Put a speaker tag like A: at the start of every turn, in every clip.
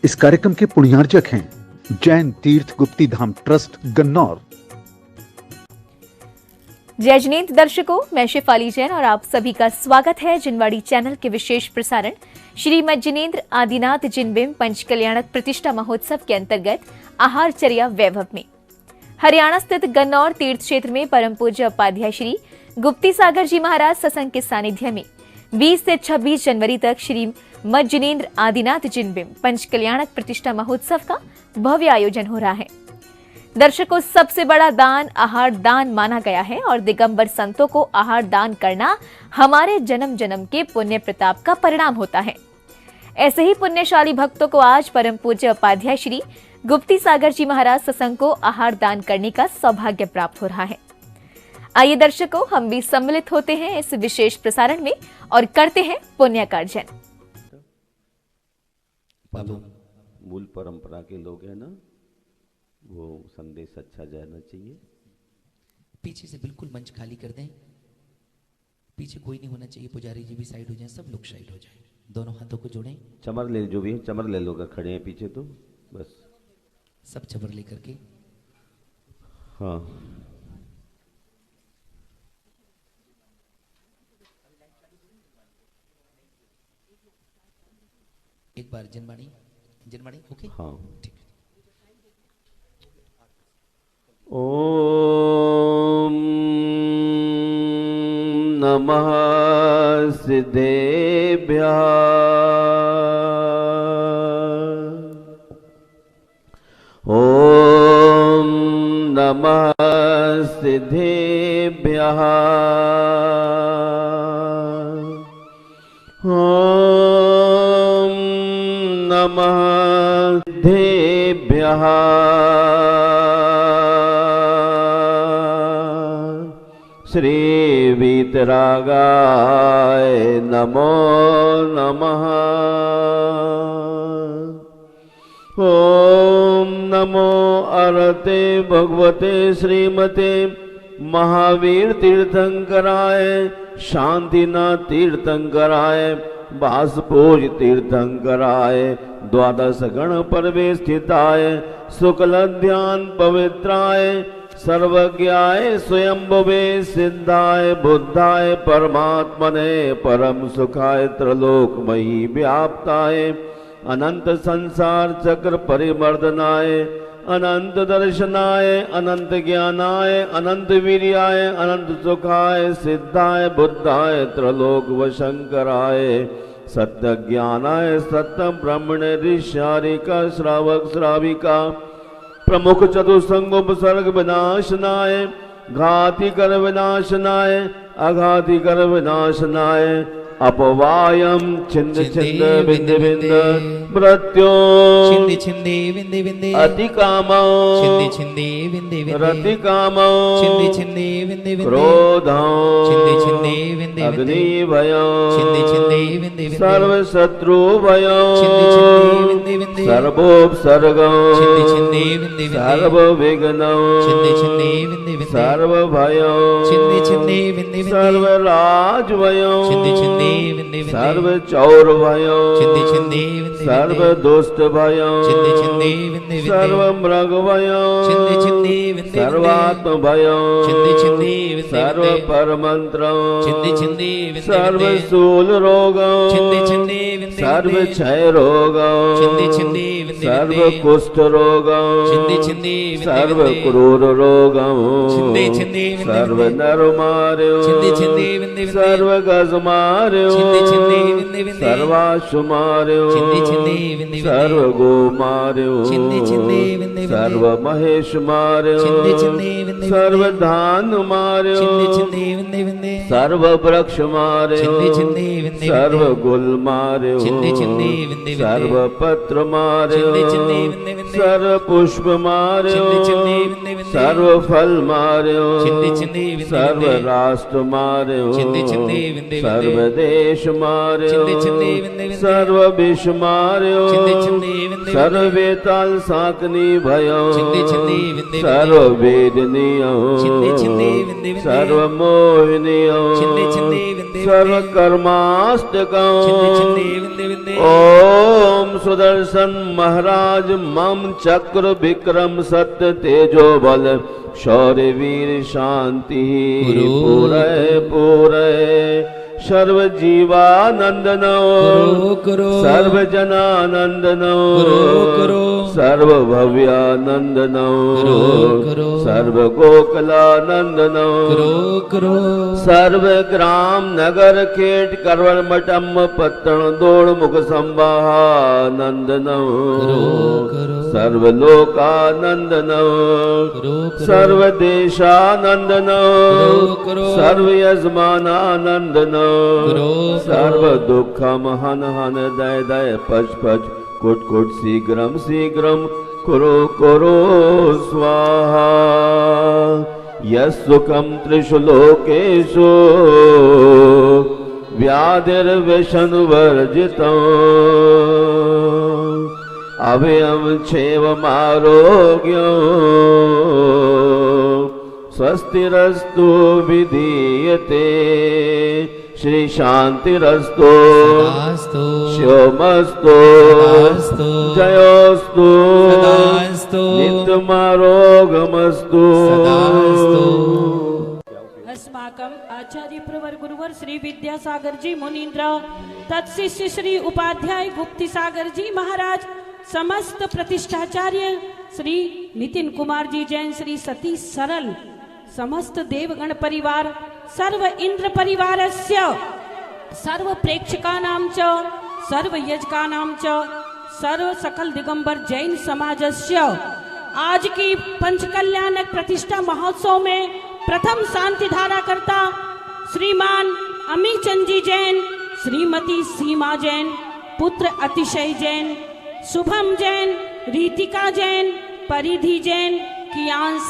A: इस कार्यक्रम के पुण्यार्जक हैं जैन तीर्थ गुप्ती धाम ट्रस्ट गन्नौर।
B: जय जिनेंद्र दर्शकों, मैं शेफाली जैन और आप सभी का स्वागत है जिनवाड़ी चैनल के विशेष प्रसारण श्रीमद जिनेंद्र आदिनाथ जिनबिंब पंचकल्याणक प्रतिष्ठा महोत्सव के अंतर्गत आहारचर्या वैभव में। हरियाणा स्थित गन्नौर तीर्थ क्षेत्र में परम पूज्य उपाध्याय श्री गुप्ती सागर जी महाराज सत्संग के सानिध्य में 20 से 26 जनवरी तक श्री मद जिनेंद्र आदिनाथ जिनबिंब पंचकल्याणक प्रतिष्ठा महोत्सव का भव्य आयोजन हो रहा है। दर्शकों, सबसे बड़ा दान आहार दान माना गया है और दिगंबर संतों को आहार दान करना हमारे जन्म जन्म के पुण्य प्रताप का परिणाम होता है। ऐसे ही पुण्यशाली भक्तों को आज परम पूज्य उपाध्याय श्री गुप्ती सागर जी महाराज सत्संग को आहार दान करने का सौभाग्य प्राप्त हो रहा है। आइए दर्शकों, हम भी सम्मिलित होते हैं इस विशेष प्रसारण में और करते हैं पुण्य कार्जन।
C: मूल परंपरा के लोग हैं ना, वो संदेश अच्छा जाना चाहिए।
D: पीछे से बिल्कुल मंच खाली कर दें, पीछे कोई नहीं होना चाहिए। पुजारी जी भी साइड हो जाएं, सब लोग साइड हो जाएं, दोनों हाथों को जोड़ें।
C: चमर ले, जो भी है चमर ले लो, अगर खड़े हैं पीछे तो बस
D: सब चमर लेकर के।
C: हाँ,
D: एक बार जनवाणी जनवाणी ओके,
C: हाँ
D: ठीक है।
C: ओम नमः सिद्धेभ्यः ओम नमः सिद्धेभ्यः ओम नमः सिद्धेभ्यः श्री वीतरागाय नमो नमः। ओम नमो अरते भगवते श्रीमते महावीर तीर्थंकराय शांतिनाथ तीर्थंकराय वासभोज तीर्थंकराय द्वादश गण परवेष्ठिताय शुक्ल ध्यान पवित्राय सर्वज्ञाय स्वयंभुवे सिद्धाय बुद्धाय परमात्मने परम सुखाय त्रलोकमयी व्याप्ताय अनंत संसार चक्र परिमर्दनाय अनंत दर्शनाय अनंत ज्ञानाय अनंत वीर्याय अनंत सुखाय सिद्धाय बुद्धाय त्रलोक वशंकराय सत्य ज्ञानाय सत्य ब्रह्मणे ऋष्यारिका श्रावक श्राविका प्रमुख चतुसंगोपसर्ग विनाशनाय घाति कर विनाशनाय अघाति कर विनाशनाय अपवायम छिंद छिंद बिंद बिंद मृत्यो
D: छिंदे छिंदे विंदे विंदे
C: अति कामो
D: छिंदे छिंदे विंदे विंदे
C: रति कामो
D: छिंदे छिंदे विंदे विंदे
C: क्रोधो
D: छिंदे छिंदे विंदे
C: अग्नि भयो
D: छिंदे छिंदे विंदे विंदे
C: सर्व शत्रु भयो
D: छिंदे छिंदे विंदे विंदे
C: सर्वोपसर्गो
D: छिंदे छिंदे विंदे विंदे
C: सर्व विघ्नो
D: छिंदे छिंदे विंदे विंदे
C: सर्व भयो
D: छिंदे छिंदे विंदे विंदे
C: सर्व राज भयो
D: छिंदे छिंदे विंदे विंदे
C: सर्व चौर भयो
D: छिंदे छिंदे विंदे
C: सर्व दुष्ट भयो
D: छिंदे छिंदे विंदे विंदे
C: सर्व मृग भयो
D: छिंदे छिंदे विंदे
C: सर्वात्म भयो
D: छिंदे छिंदे विंदे
C: सर्व परमंत्र
D: छिंदे छिंदे विंदे
C: सर्व सूल रोग
D: छिंदे छिंदे विंदे
C: सर्व क्षय रोग
D: छिंदे छिंदे विंदे
C: सर्व कुष्ठ रोग
D: छिंदे छिंदे विंदे
C: सर्व क्रूर रोग
D: छिंदे छिंदे विंदे
C: सर्व नर मार्यो
D: छिंदे छिंदे विंदे
C: सर्व गज मार्यो
D: छिंदे छिंदे विंदे विंदे
C: सर्वाशु मार्यो
D: छिंदे छिंदे विंदे
C: सर्व गो मार्यो
D: छिंदे छिंदे विंदे विंदे
C: सर्व महेश मार्यो
D: छिंदे छिंदे विंदे
C: सर्व धान मार्यो
D: छिंदे छिंदे विंदे विंदे
C: सर्व वृक्ष मार्यो
D: छिंदे छिंदे विंदे
C: सर्व गुल मार्यो
D: छिंदे छिंदे विंदे विंदे
C: सर्व पत्र मार्यो
D: छिंदे छिंदे विंदे विंदे
C: सर्व पुष्प मार्यो
D: छिंदे छिंदे विंदे विंदे
C: सर्व फल मार्यो
D: छिंदे छिंदे विंदे
C: सर्व
D: विंदे
C: રાષ્ટ્ર માર્યો,
D: છિંદે છિંદે વિંદે
C: સર્વ
D: વિંદે,
C: દેશ માર્યો,
D: છિંદે છિંદે વિંદે વિંદે,
C: સર્વ વિષ માર્યો,
D: છિંદે છિંદે વિંદે વિંદે,
C: સર્વે તાલ સાકની ભયો,
D: છિંદે છિંદે વિંદે વિંદે,
C: સર્વ વેદનીય,
D: છિંદે છિંદે વિંદે વિંદે,
C: સર્વ મોહિનીય,
D: છિંદે છિંદે વિંદે
C: સર્વ
D: વિંદે,
C: કર્માષ્ટકમ,
D: છિંદે છિંદે વિંદે વિંદે,
C: ओम सुदर्शन महाराज मम चक्र विक्रम सत्य तेजो बल शौर्य वीर शांति
D: गुरु।
C: पूरे पूरे सर्व जीवानंदनो,
D: गुरु गुरु,
C: सर्व जनानंदनो,
D: गुरु गुरु,
C: सर्व भव्यानंदनो,
D: गुरु गुरु,
C: सर्व गोकुलानंदनो,
D: गुरु गुरु,
C: सर्व ग्राम नगर खेट करवल मटम पत्तन दौड़ मुख संवाहानंदनो,
D: गुरु गुरु,
C: सर्व लोकानंदनो,
D: गुरु गुरु,
C: सर्व देशानंदनो,
D: गुरु गुरु,
C: सर्व यजमानानंदनो,
D: गुरु
C: सर्व दुखम हन हन दय दय पच पच कुट कुट शीघ्रम शीघ्रम कुरु कुरु स्वाहा। यस्सुखम त्रिषु लोकेषु व्याधिर्विषणुवर्जितम् अभयं क्षेममारोग्यं स्वस्तिरस्तु विधीयते श्री शांतिरस्तु
D: सदास्तु,
C: शिवमस्तु
D: सदास्तु,
C: जयोस्तु
D: सदास्तु,
C: नित्यमारोगमस्तु
D: सदास्तु।
E: अस्माकम् आचार्य प्रवर गुरुवर श्री विद्यासागर जी मुनीन्द्र तत्शिष्य श्री उपाध्याय गुप्ती सागर जी महाराज समस्त प्रतिष्ठाचार्य श्री नितिन कुमार जी जैन श्री सतीश सरल समस्त देवगण परिवार सर्व इंद्र परिवारस्य सर्व प्रेक्षकानां च सर्व यजकानां च सर्व सकल दिगंबर जैन समाजस्य आज की पंचकल्याणक प्रतिष्ठा महोत्सव में प्रथम शांति धारा करता श्रीमान अमीचंद जी जैन, श्रीमती सीमा जैन, पुत्र अतिशय जैन, शुभम जैन, रीतिका जैन, परिधि जैन, कियांश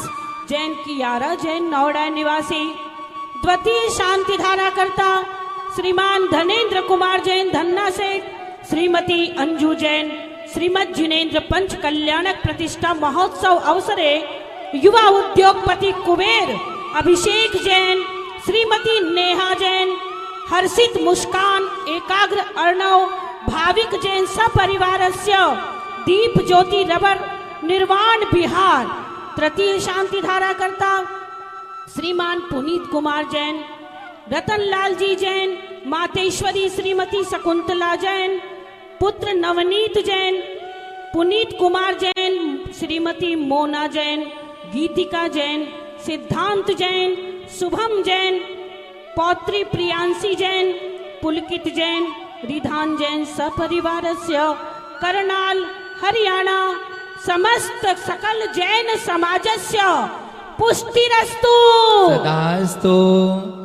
E: जैन, कियारा जैन नौड़ा निवासी। द्वितीय शांति धारा करता श्रीमान धनेन्द्र कुमार जैन धन्ना सेठ, श्रीमती अंजू जैन, श्रीमद जिनेन्द्र पंच कल्याणक प्रतिष्ठा महोत्सव अवसरे युवा उद्योगपति कुबेर अभिषेक जैन, श्रीमती नेहा जैन, हर्षित मुस्कान एकाग्र अर्णव भाविक जैन सपरिवारस्य दीप ज्योति रबर निर्वाण बिहार। तृतीय शांति धारा करता श्रीमान पुनीत कुमार जैन, रतनलाल जी जैन, मातेश्वरी श्रीमती शकुंतला जैन, पुत्र नवनीत जैन, पुनीत कुमार जैन, श्रीमती मोना जैन, गीतिका जैन, सिद्धांत जैन, शुभम जैन, पौत्री प्रियांशी जैन, पुलकित जैन, रिधान जैन सपरिवारस्य करनाल हरियाणा समस्त सकल जैन समाजस्य पुष्टिरस्तु
D: सदास्तु,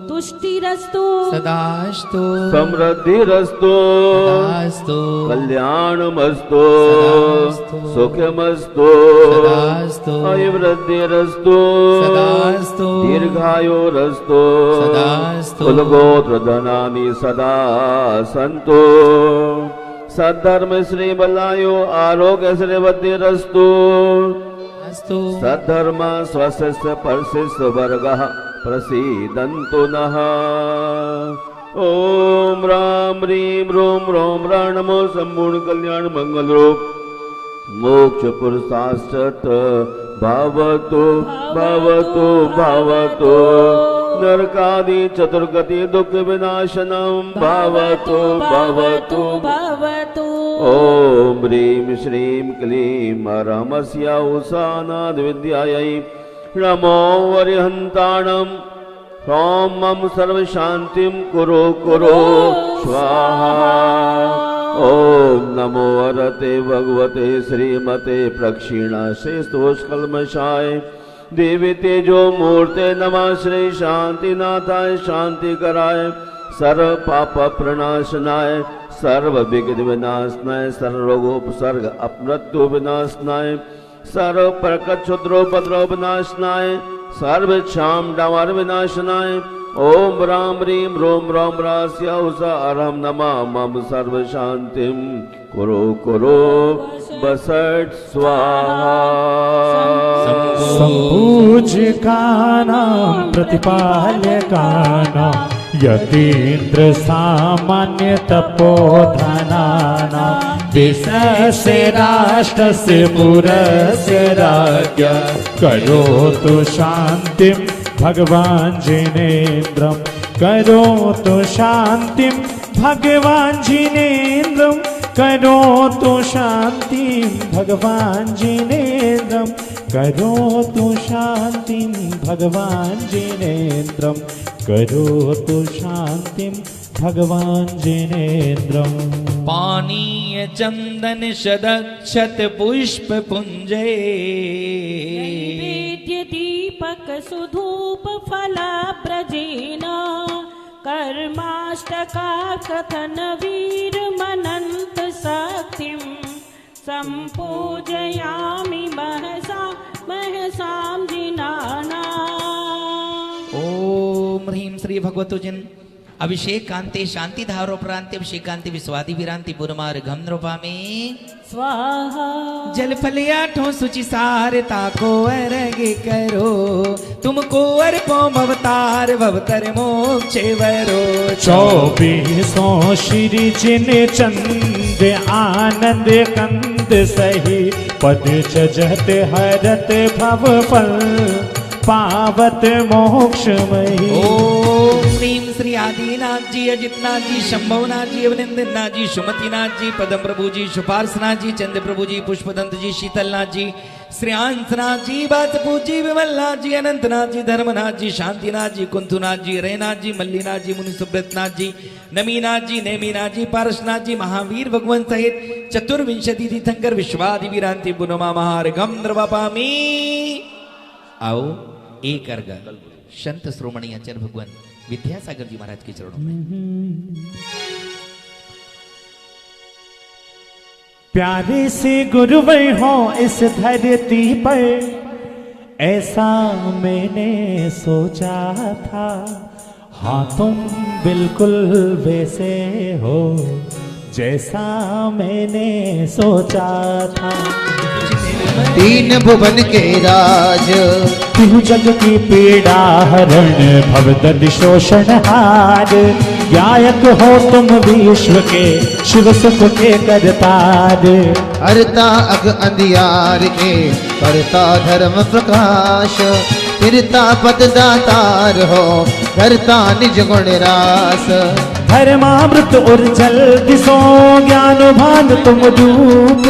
E: तुष्टिरस्तु
D: सदास्तु,
C: समृद्धिरस्तु
D: सदास्तु,
C: कल्याणमस्तु
D: सदास्तु,
C: सुखमस्तु
D: सदास्तु,
C: अभिवृद्धिरस्तु
D: सदास्तु,
C: दीर्घायुरस्तु
D: सदास्तु,
C: कुलगोत्रधनानि सदा सन्तु सद्धर्म श्री बलायो आरोग्य श्री वृद्धिरस्तु
D: अस्तु,
C: सद्धर्म स्वशिष्य परशिष्य वर्गः प्रसीदन्तु नः। ओम राम ह्रीं रोम रोम रा नमो संपूर्ण कल्याण मंगल रूप मोक्ष पुरुषाश्च भवतु भवतु भवतु नरकादि चतुर्गति दुख विनाशनम भवतु भवतु
E: भवतु।
C: ओम ह्रीं श्रीं क्लीं रमस्या उषानाद विद्यायै नमो वरिहन्ताणम् ह्रौं मम सर्व शांतिं कुरु कुरु स्वाहा। ओम नमो वरते भगवते श्रीमते प्रक्षिणाशेस्तोष्कल्मषाय देवी तेजो मूर्ते नमः श्री शांतिनाथाय शांति कराय सर्व पाप प्रणाशनाय सर्व विघ्न विनाशनाय सर्व रोगोपसर्ग अपमृत्यु विनाशनाय सर्व प्रकट क्षुद्रोपद्रव विनाशनाय सर्व क्षाम डावार विनाशनाय ओम राम ह्रीं रोम राम रास्य उषा अरहम नमः मम सर्व शांतिम कुरु कुरु बसट स्वाहा
F: संपूज्यकानां प्रतिपालकानां यतीन्द्र सामान्य तपोधनानां देशस्य राष्ट्रस्य पुरस्य राज्ञा करोतु शान्तिं भगवान् जिनेन्द्रं करोतु शान्तिं भगवान् जिनेन्द्रं करोतु शान्तिं भगवान् जिनेन्द्रं करोतु शान्तिं भगवान् जिनेन्द्रं करोतु शान्तिं भगवान् जिनेन्द्रं
D: पानीय चंदन शदक्षत पुष्प पुंजे
E: नैवेद्य दीपक सुधूप फलाब्रजेन कर्माष्टका कथन वीर मनंत शक्तिं संपूजयामि महसा महसां जिनाना।
D: ओम ह्रीं श्री भगवतो जिन अभिषेक कांते शांति धारो प्रांति अभिषेक कांति विस्वादि विरांति पुरमार घम नृपामे
E: स्वाहा
D: जल फलियाठो सुचि सार ताको अरगे करो तुमको अर्पो भवतार भवतर मोक्षे वरो
F: 24 श्री जिन चंद आनंद कंद सही पद चजत हरत भव फल पावत मोक्षमयी।
D: ओम ह्रीं श्री आदिनाथ जी अजितनाथ जी शंभवनाथ जी अभिनंदननाथ जी सुमतिनाथ जी पदम प्रभु जी सुपार्शनाथ जी चंद्र प्रभु जी पुष्पदंत जी शीतलनाथ जी श्रेयांसनाथ जी बातपू जी विमलनाथ जी अनंतनाथ जी धर्मनाथ जी शांतिनाथ जी कुंथुनाथ जी रैनाथ जी मल्लीनाथ जी मुनि सुब्रतनाथ जी नमीनाथ जी नेमीनाथ जी पारसनाथ जी महावीर भगवान सहित चतुर्विंशति तीर्थंकर विश्वादि विरांति पुनमा महार्घम नृपामी। आओ एक अर्घ संत श्रोमणी आचार्य भगवान विद्यासागर जी महाराज के चरणों में।
F: प्यारे से गुरुवर हो इस धरती पर ऐसा मैंने सोचा था। हाँ तुम बिल्कुल वैसे हो जैसा मैंने सोचा था।
G: तीन भुवन के राज
F: तिहु जग की पीड़ा हरण भवदल शोषण हार गायक हो तुम विश्व के शिव सुख के करतार।
G: हरता अग अंधियार के करता धर्म प्रकाश फिरता पद दातार हो करता निज गुण रास।
F: धर्मामृत उर्जल दिसो ज्ञान भान तुम रूप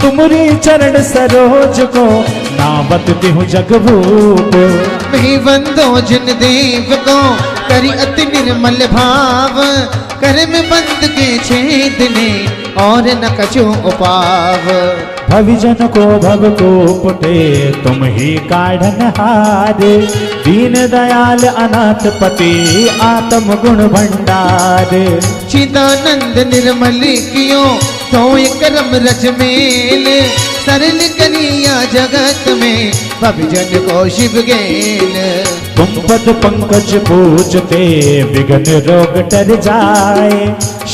F: तुमरी चरण सरोज को नावत तिहु जग भूप।
G: मैं बंदो जिन देव को करी अति निर्मल भाव कर में बंद के छेद ने और न कछु उपाव।
F: भविजन को भव को पुटे तुम ही काढ़न हार दीन दयाल अनाथ पति आत्म गुण भंडार।
G: चिदानंद निर्मल कियो तो करम रच मेल सरल करिया जगत में भविजन को शिव गेल।
F: तुम पद पंकज पूजते विघ्न रोग टर जाए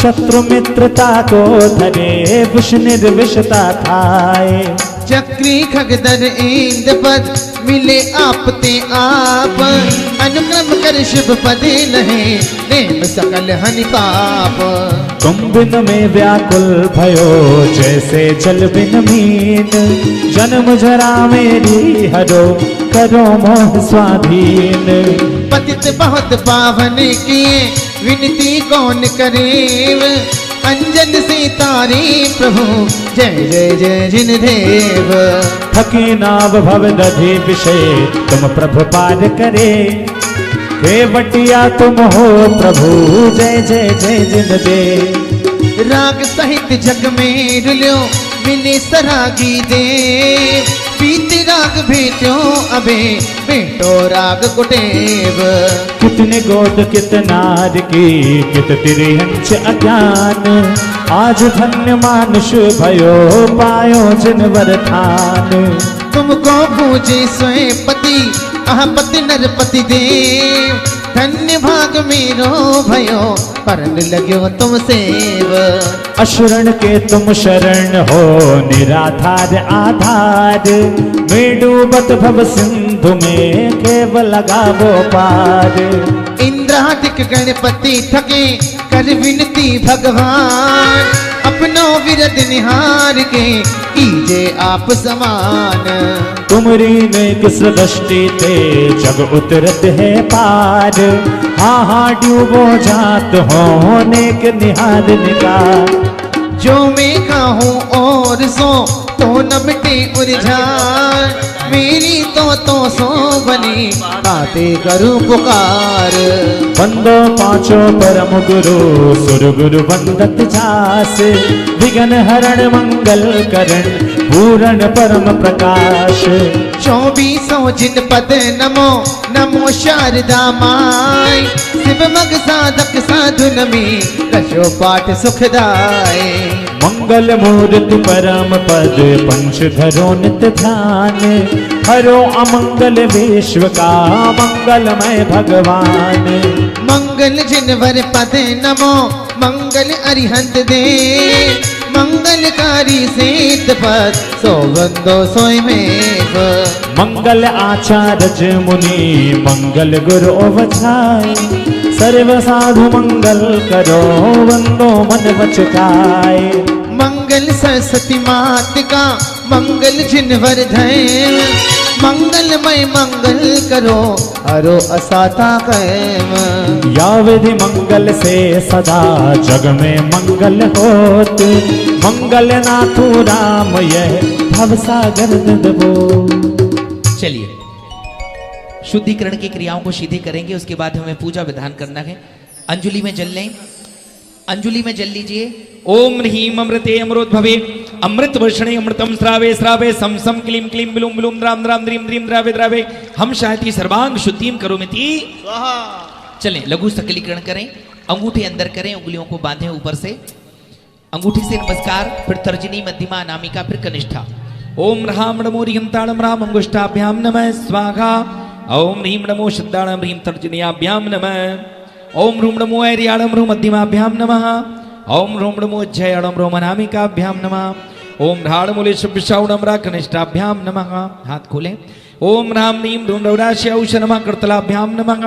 F: शत्रु मित्रता को धरे विष निर्विषता खाए।
G: चक्री खगदर इंद पद मिले आपते आप अनुक्रम कर शुभ पदे लहे नेम सकल हनि पाप।
F: तुम बिन में व्याकुल भयो जैसे जल बिन मीन जन्म जरा मेरी हरो करो मोह स्वाधीन।
G: पतित बहुत पावन किए विनती कौन करेव अंजन से तारी प्रभु जय जय जय जिन देव।
F: थकी नाव भव दधि विषय तुम प्रभु पार करे केवटिया तुम हो प्रभु जय जय जय जिन दे।
G: राग सहित जग में रुल्यो मिले सरागी दे पीते राग भेटो अबे बेटो राग कुटेव।
F: कितने गोद कितनार की कित तिरहंच अज्ञान आज धन्य मानुष भयो पायो जिन वरदान।
G: तुमको पूजे स्वयं पति अहपति नरपति देव धन्य भाग मेरो भयो परन लग्यो तुमसे
F: अशरण के तुम शरण हो निराधार आधार में डूबत भव सिंधु में केवल लगावो पार
G: इंद्रादिक गणपति थके कर विनती भगवान अपनो विरद निहार के कीजे आप समान
F: तुमरी ने किस दृष्टि ते जग उतरत है पार हाँ हाँ डूबो जात हो नेक निहार निकार
G: जो मैं कहूँ और सो तो न मिटे उलझान मेरी तो सो बनी आते करूँ पुकार
F: वंदो पांचों परम गुरु सुर गुरु वंदत जास विघ्न हरण मंगल करण पूरण परम प्रकाश
G: 24 जिन पद नमो नमो शारदा माय शिव मग साधक साधु नमी रशो पाठ सुखदाय
F: मंगल मूर्ति परम पद पंच धरो नित ध्यान हरो अमंगल विश्व का मंगलमय भगवान
G: मंगल जिनवर पद नमो मंगल अरिहंत दे मंगलकारी सेत पद सो बंदो सोय में
F: मंगल आचार्य मुनि मंगल गुरु वचाई सर्व साधु मंगल करो वंदो मन बचकाय
G: मंगल सरस्वती मात का मंगल जिनवर धैव मंगलमय मंगल करो हरो असाता कैम
F: या विधि मंगल से सदा जग में मंगल होत मंगल नाथु राम यह भव सागर दबो।
D: चलिए शुद्धिकरण की क्रियाओं को सीधे करेंगे, उसके बाद हमें पूजा विधान करना है। अंजलि में जल लें, अंजलि में जल लीजिए। ओम ह्रीम अमृते अमृतभवे अमृत वर्षणे अमृतम श्रावे श्रावे सम सम क्लीम क्लीम बिलुम बिलुम द्राम द्राम द्रीम द्रीम द्रावे द्रावे हम शायती सर्वांग शुद्धिम करोमिति स्वाहा। चलें लघु सकलीकरण करें, अंगूठे अंदर करें, उंगलियों को बांधें ऊपर से, अंगूठी से नमस्कार, फिर तर्जनी मध्यमा अनामिका, फिर कनिष्ठा। ओम राम नमो ह्रीम ताड़म राम अंगुष्ठाभ्याम नमः स्वाहा। ओम ह्रीम नमो शुद्धाणम ह्रीम तर्जनीयाभ्याम नमः। ओम ह्रूम नमो ऐर्याणम ह्रूम मध्यमाभ्याम नमः। ओम ह्रूम नमो जयाणम ह्रूम अनामिकाभ्याम नमः। ओम ह्राणमूले शुभ्रश्रवणम रा कनिष्ठाभ्याम नमः। हाथ खोलें। ओम राम नीम ढूंढ नवराशि औष नमः करतलाभ्याम नमः।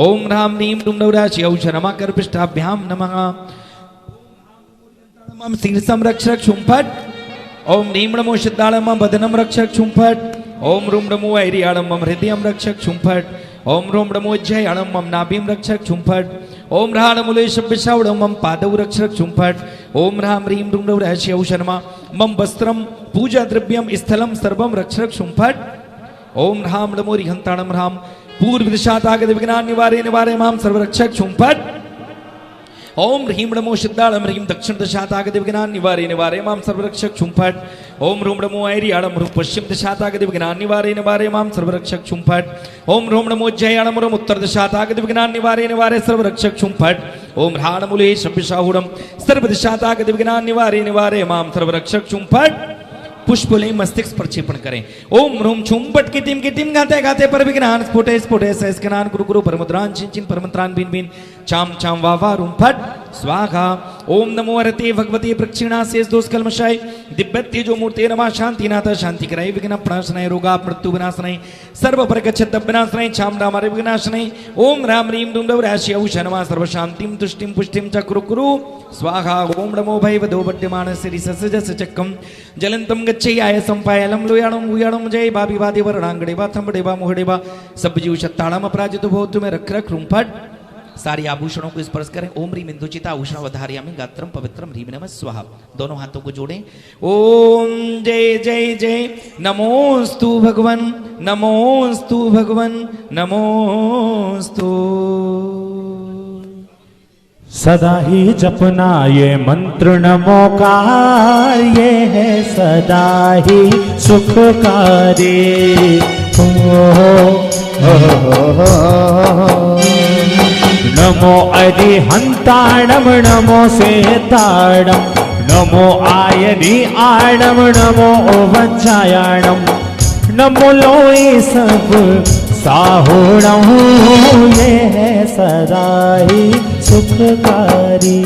D: ओम राम नीम ढूंढ नवराशि औष नमः करपिष्ठाभ्याम नमः। मम शीर्षम रक्षक शुंफट। ओम नीम नमो सिद्धाणम बदनम रक्षक शुंफट। ओम रूम नमो ऐर्याणम मम हृदयम रक्षक शुंफट। ओम रोम नमो जयाणम मम नाभिम रक्षक शुंफट। ओम ह्राणमूले शुभ्रश्रवणम मम पादौ रक्षक शुंफट। ओम राम ह्रीम ढूंढ नवराशि औष नमः मम वस्त्रम पूजा द्रव्यम स्थलम सर्वम रक्षक शुंफट। ओम राम नमो रिहंताणम राम पूर्व दिशातागत विघ्नान् निवारे निवारे माम सर्वरक्षक शुंफट। ओम ह्रीम नमो सिद्धाणम ह्रीम दक्षिण दिशातागत विघ्नान् निवारे निवारे माम सर्वरक्षक शुंफट। ओम रोम नमो ऐर्याणम ह्रूम पश्चिम दिशातागत विघ्नान् निवारे निवारे माम सर्वरक्षक शुंफट। ओम रोम नमो जयाणम ह्रूम उत्तर दिशातागत विघ्नान् निवारे निवारे सर्वरक्षक शुंफट। ओम ह्राणमूले शुभ्रश्रवणम सर्व दिशातागत विघ्नान् निवारे निवारे माम सर्वरक्षक शुंफट। पुष्प ले मस्तिष्क पर क्षेपण करें। ओम ह्रूम छुंपट कितिम गाते गाते पर विघ्नान स्फुटे स्फुटे सहस्कनान कुरु कुरु परमद्रान चिन चिन परमंत्रान बिन बिन चाम चाम वावा रूम फट स्वाहा। ओम नमो हरते भगवती प्रक्षिणा शेष दोष कलमशाय दिव्यत्य जो मूर्ते नमः शांतिनाथ शांति कराय विघ्न प्रणाशनाय रोगा मृत्यु विनाशनाय सर्व परगच्छत विनाशनाय चामडा मारे विघ्नाशनाय। ओम राम ह्रीम ढूंढ नवराशि औष नमः सर्व शांतिम तुष्टिम पुष्टिम च कुरु कुरु स्वाहा। ओम नमो भैवदो बड्यमान श्री ससजस चक्कम जलंतम गच्छयाय संपायलम लोयाणम भूयाणम जय बाबी वादे वर्णांगड़े बा थंबड़े बा मुहड़े बा सब जीव शताणम अपराजित भो तुम्हें रख रख रूमफट। सारे आभूषणों को स्पर्श करें। ओम ह्रीम इंदुचिता आभूषण वधारयामि गात्रम पवित्रम ह्रीम नमः स्वाहा। दोनों हाथों को जोड़ें। ओम जय जय जय नमोस्तु भगवन नमोस्तु भगवन नमोस्तु।
F: सदा ही जपना ये मंत्र नमोकार ये है सदा ही सुखकारी। नमो अरिहंताणम नमो सेताणम नमो आयनि आणम नमो वज्रायाणम नमो लोई सब साहुणहु ये है सदा ही सुखकारी।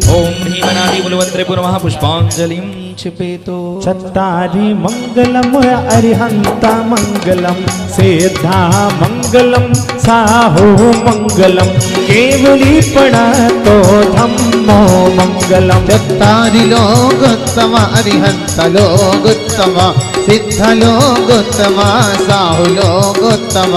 D: ओम ह्रीमनादि बुलवंत्रे पुनः पुष्पांजलिं क्षिपेतो।
F: चत्तारि मंगलम अरिहंता मंगलम सिद्धा मंगलम साहु मंगलम केवली प्रणतो धम्मो मंगलम।
G: चत्तारि लोकोत्तम अरिहंत लोकोत्तम सिद्ध लोकोत्तम साहु लोकोत्तम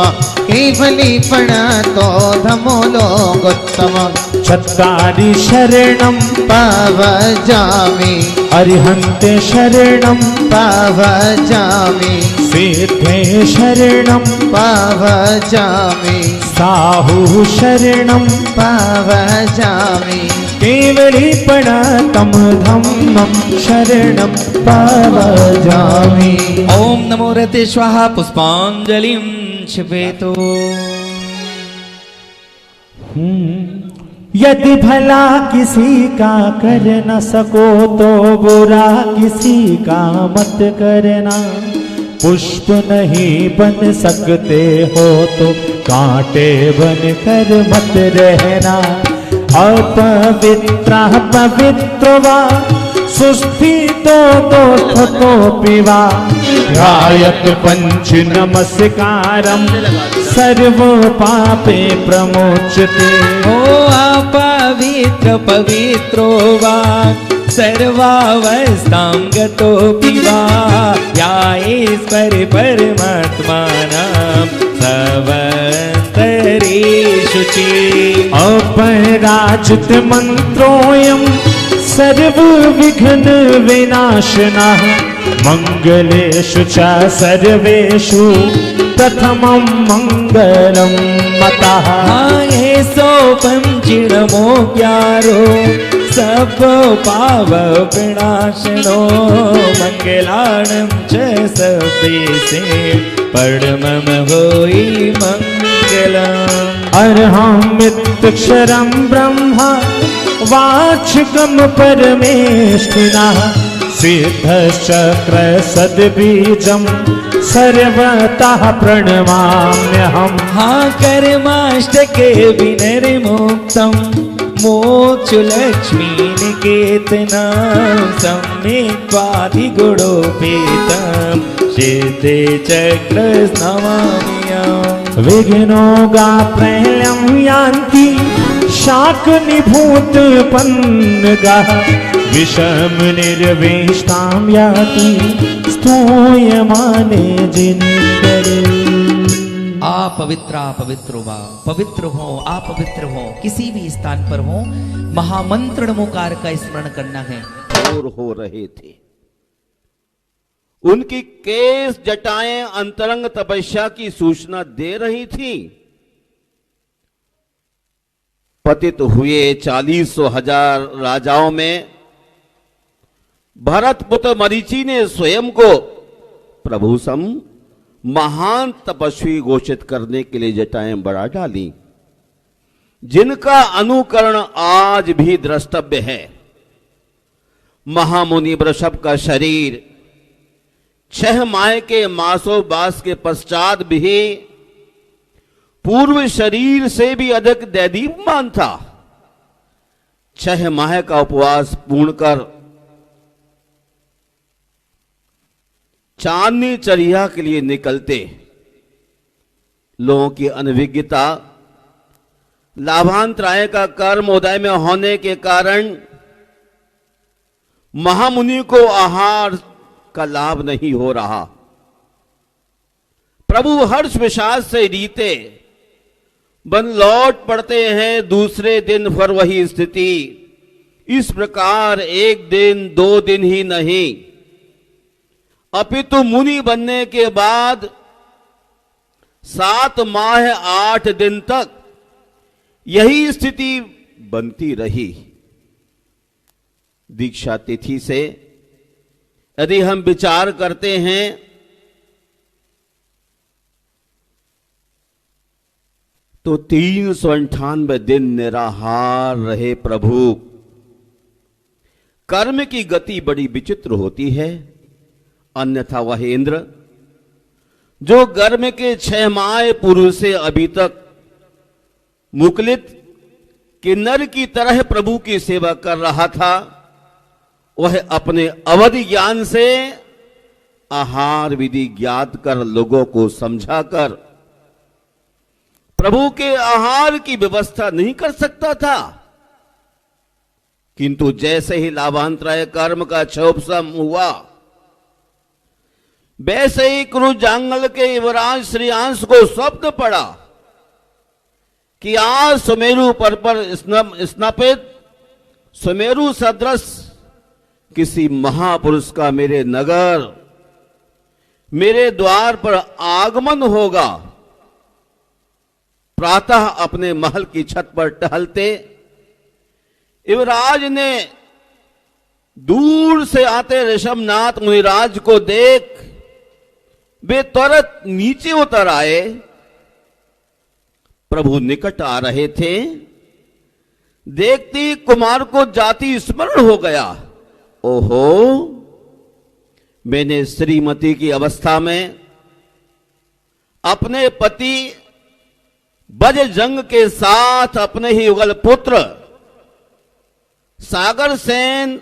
G: केवली प्रणतो धम्मो लोकोत्तम।
F: चत्तारि शरणं
G: पवजामि
F: अरिहन्ते शरणं
G: पवजामि
F: सिद्धे शरणं
G: पवजामि
F: साहु शरणं
G: पवजामि
F: केवली प्रणतं धम्मं शरणं पवजामि।
D: ओम नमो रते स्वाहा पुष्पांजलिं क्षिपेतो।
F: यदि भला किसी का कर न सको तो बुरा किसी का मत करना। पुष्प नहीं बन सकते हो तो कांटे बन कर मत रहना। अपवित्र पवित्र वा सुस्थितो दोषतो पिवा ध्यायत पंच नमस्कारम सर्व पापे प्रमोचते।
D: ओ अपवित्र पवित्रो वा सर्वावस्थां गतोऽपि वा ध्यायेश्वर परमात्मानं सर्वन्तरेषु च।
F: अपराजित मंत्रोऽयं सर्व विघ्न विनाशनः मंगलेषु च सर्वेषु प्रथमं मंगलम मतः।
D: ये सोपम चिरमो प्यारो सब पाव विनाशनो मंगलाणं च सपेसे परमम होई मंगलम्।
F: अर्हमित्यक्षरं ब्रह्म वाचकं परमेष्ठिनः सिद्धश्चक्र सद्बीजं सर्वतः प्रणमाम्यहम्।
D: हाँ कर्माष्टके विनिर्मुक्तं मोक्षलक्ष्मी निकेतनं सम्यक्त्वादिगुणोपेतं सिद्धे चक्र नमाम्यहम्।
F: विघ्नोगा प्रलयं यान्ति शाकनिभूत पन्नगः विषम निर्वेष्टां याति स्तूयमाने जिनेन्द्रे।
D: अपवित्र पवित्र हो अपवित्र हो किसी भी स्थान पर हो महामंत्र नमोकार का स्मरण करना है।
C: और हो रहे थे, उनकी केस जटाएं अंतरंग तपस्या की सूचना दे रही थी। पतित हुए 40,000 राजाओं में भरत पुत्र मरीचि ने स्वयं को प्रभु सम महान तपस्वी घोषित करने के लिए जटाएं बढ़ा डाली, जिनका अनुकरण आज भी द्रष्टव्य है। महामुनि वृषभ का शरीर 6 माह के मासोवास के पश्चात भी पूर्व शरीर से भी अधिक दैदीप्यमान था। 6 माह का उपवास पूर्ण कर चांदनी चर्या के लिए निकलते। लोगों की अनभिज्ञता, लाभांतराय का कर्म उदय में होने के कारण महामुनि को आहार का लाभ नहीं हो रहा। प्रभु हर्ष विषाद से रीते बन लौट पड़ते हैं। दूसरे दिन फिर वही स्थिति। इस प्रकार 1 दिन 2 दिन ही नहीं, अपितु मुनि बनने के बाद 7 माह 8 दिन तक यही स्थिति बनती रही। दीक्षा तिथि से यदि हम विचार करते हैं तो 398 दिन निराहार रहे प्रभु। कर्म की गति बड़ी विचित्र होती है। अन्यथा वह इंद्र जो गर्भ के 6 माह पूर्व से अभी तक मुकलित किन्नर की तरह प्रभु की सेवा कर रहा था, वह अपने अवधि ज्ञान से आहार विधि ज्ञात कर लोगों को समझाकर प्रभु के आहार की व्यवस्था नहीं कर सकता था। किंतु जैसे ही लाभांतराय कर्म का क्षोभसम हुआ, वैसे ही क्रुज जांगल के युवराज श्रीयांश को शब्द पड़ा कि आज सुमेरु पर स्नापित सुमेरु सदृश किसी महापुरुष का मेरे नगर, मेरे द्वार पर आगमन होगा। प्रातः अपने महल की छत पर टहलते युवराज ने दूर से आते ऋषभनाथ मुनिराज को देख वे तुरंत नीचे उतर आए। प्रभु निकट आ रहे थे, देखती कुमार को जाति स्मरण हो गया। ओहो, मैंने श्रीमती की अवस्था में अपने पति बजजंग के साथ अपने ही युगल पुत्र सागर सेन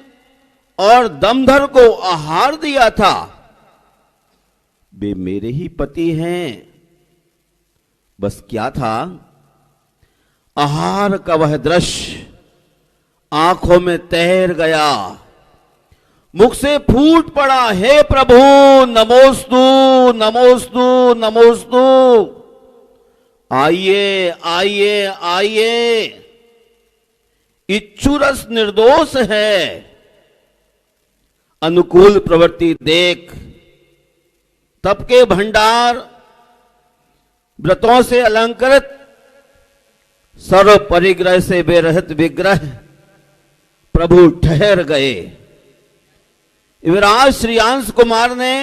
C: और दमधर को आहार दिया था। वे मेरे ही पति हैं। बस क्या था, आहार का वह दृश्य आंखों में तैर गया, मुख से फूट पड़ा, हे प्रभु नमोस्तु नमोस्तु नमोस्तु, आइए आइए आइए। इच्छुरस निर्दोष है, अनुकूल प्रवृत्ति देख तप के भंडार व्रतों से अलंकृत सर्व परिग्रह से बेरहित विग्रह प्रभु ठहर गए। युवराज श्रीयांश कुमार ने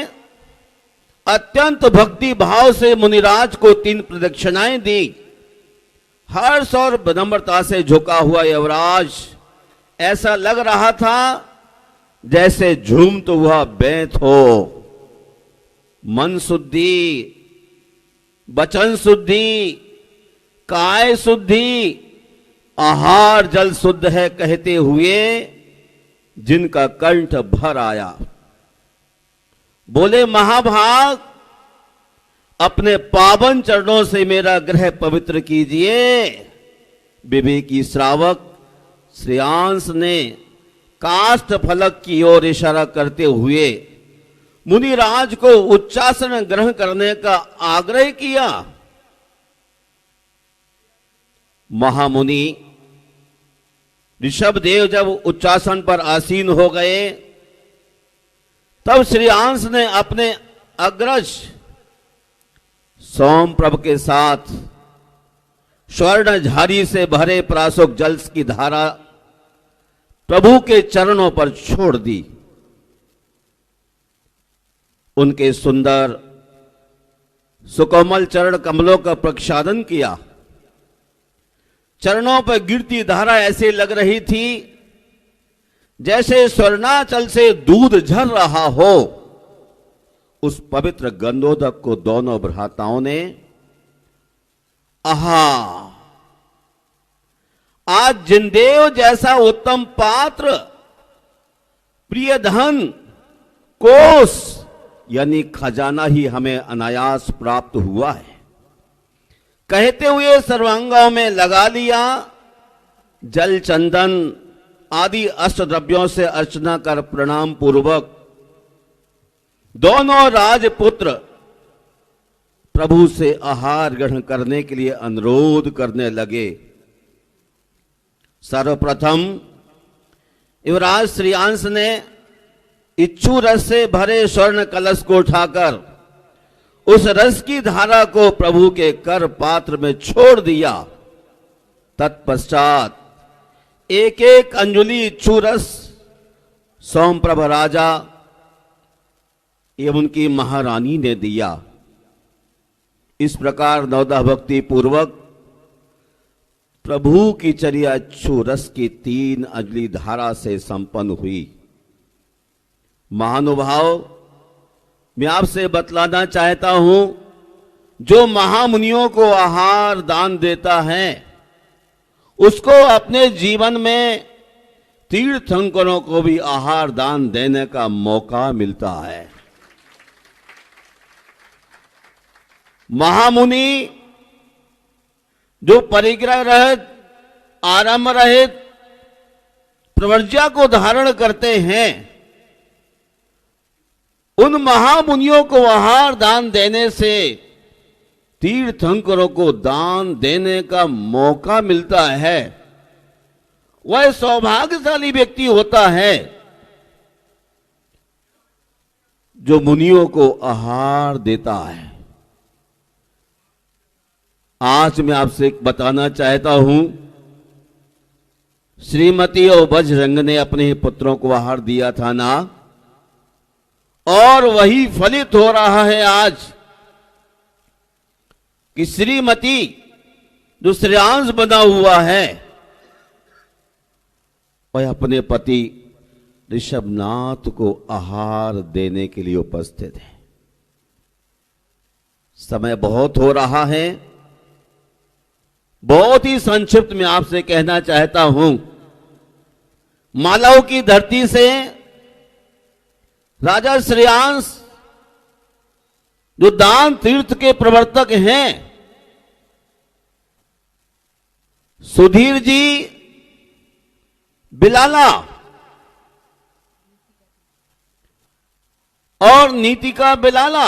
C: अत्यंत भक्ति भाव से मुनिराज को 3 प्रदक्षिणाएं दी। हर्ष और विनम्रता से झुका हुआ युवराज ऐसा लग रहा था जैसे झूमता हुआ बैंत हो। मन शुद्धि, वचन शुद्धि, काय शुद्धि, आहार जल शुद्ध है कहते हुए जिनका कंठ भर आया, बोले महाभाग अपने पावन चरणों से मेरा गृह पवित्र कीजिए। विवेकी श्रावक श्रेयांश ने काष्ठ फलक की ओर इशारा करते हुए मुनिराज को उच्चासन ग्रहण करने का आग्रह किया। महामुनि ऋषभदेव जब उच्चासन पर आसीन हो गए, तब श्रीयांश ने अपने अग्रज सोमप्रभ के साथ स्वर्ण झारी से भरे प्रासुक जल की धारा प्रभु के चरणों पर छोड़ दी। उनके सुंदर सुकोमल चरण कमलों का प्रक्षालन किया। चरणों पर गिरती धारा ऐसे लग रही थी जैसे स्वर्णाचल से दूध झर रहा हो। उस पवित्र गंधोदक को दोनों भ्राताओं ने आहा, आज जिनदेव जैसा उत्तम पात्र, प्रिय धन, कोष यानी खजाना ही हमें अनायास प्राप्त हुआ है कहते हुए सर्वांगों में लगा लिया। जल चंदन आदि अष्ट द्रव्यों से अर्चना कर प्रणाम पूर्वक दोनों राजपुत्र प्रभु से आहार ग्रहण करने के लिए अनुरोध करने लगे। सर्वप्रथम युवराज श्रीयांश ने इच्छु रस से भरे स्वर्ण कलश को उठाकर उस रस की धारा को प्रभु के कर पात्र में छोड़ दिया। तत्पश्चात एक एक अंजुलि इच्छु रस सोमप्रभ राजा एवं उनकी महारानी ने दिया। इस प्रकार नवदा भक्ति पूर्वक प्रभु की चर्या इच्छु रस की 3 अंजलि धारा से संपन्न हुई। महानुभाव, मैं आपसे बतलाना चाहता हूं जो महामुनियों को आहार दान देता है उसको अपने जीवन में तीर्थंकरों को भी आहार दान देने का मौका मिलता है। महामुनि जो परिग्रह रहित, आरंभ रहित प्रवर्ज्या को धारण करते हैं, उन महामुनियों को आहार दान देने से तीर्थंकरों को दान देने का मौका मिलता है। वह सौभाग्यशाली व्यक्ति होता है जो मुनियों को आहार देता है। आज मैं आपसे बताना चाहता हूं, श्रीमती और बजरंग ने अपने पुत्रों को आहार दिया था ना, और वही फलित हो रहा है आज कि श्रीमती जो श्रेयांश बना हुआ है वह अपने पति ऋषभनाथ को आहार देने के लिए उपस्थित है। समय बहुत हो रहा है, बहुत ही संक्षिप्त में आपसे कहना चाहता हूं। मालव की धरती से राजा श्रेयांश जो दान तीर्थ के प्रवर्तक हैं, सुधीर जी बिलाला और नीतिका बिलाला,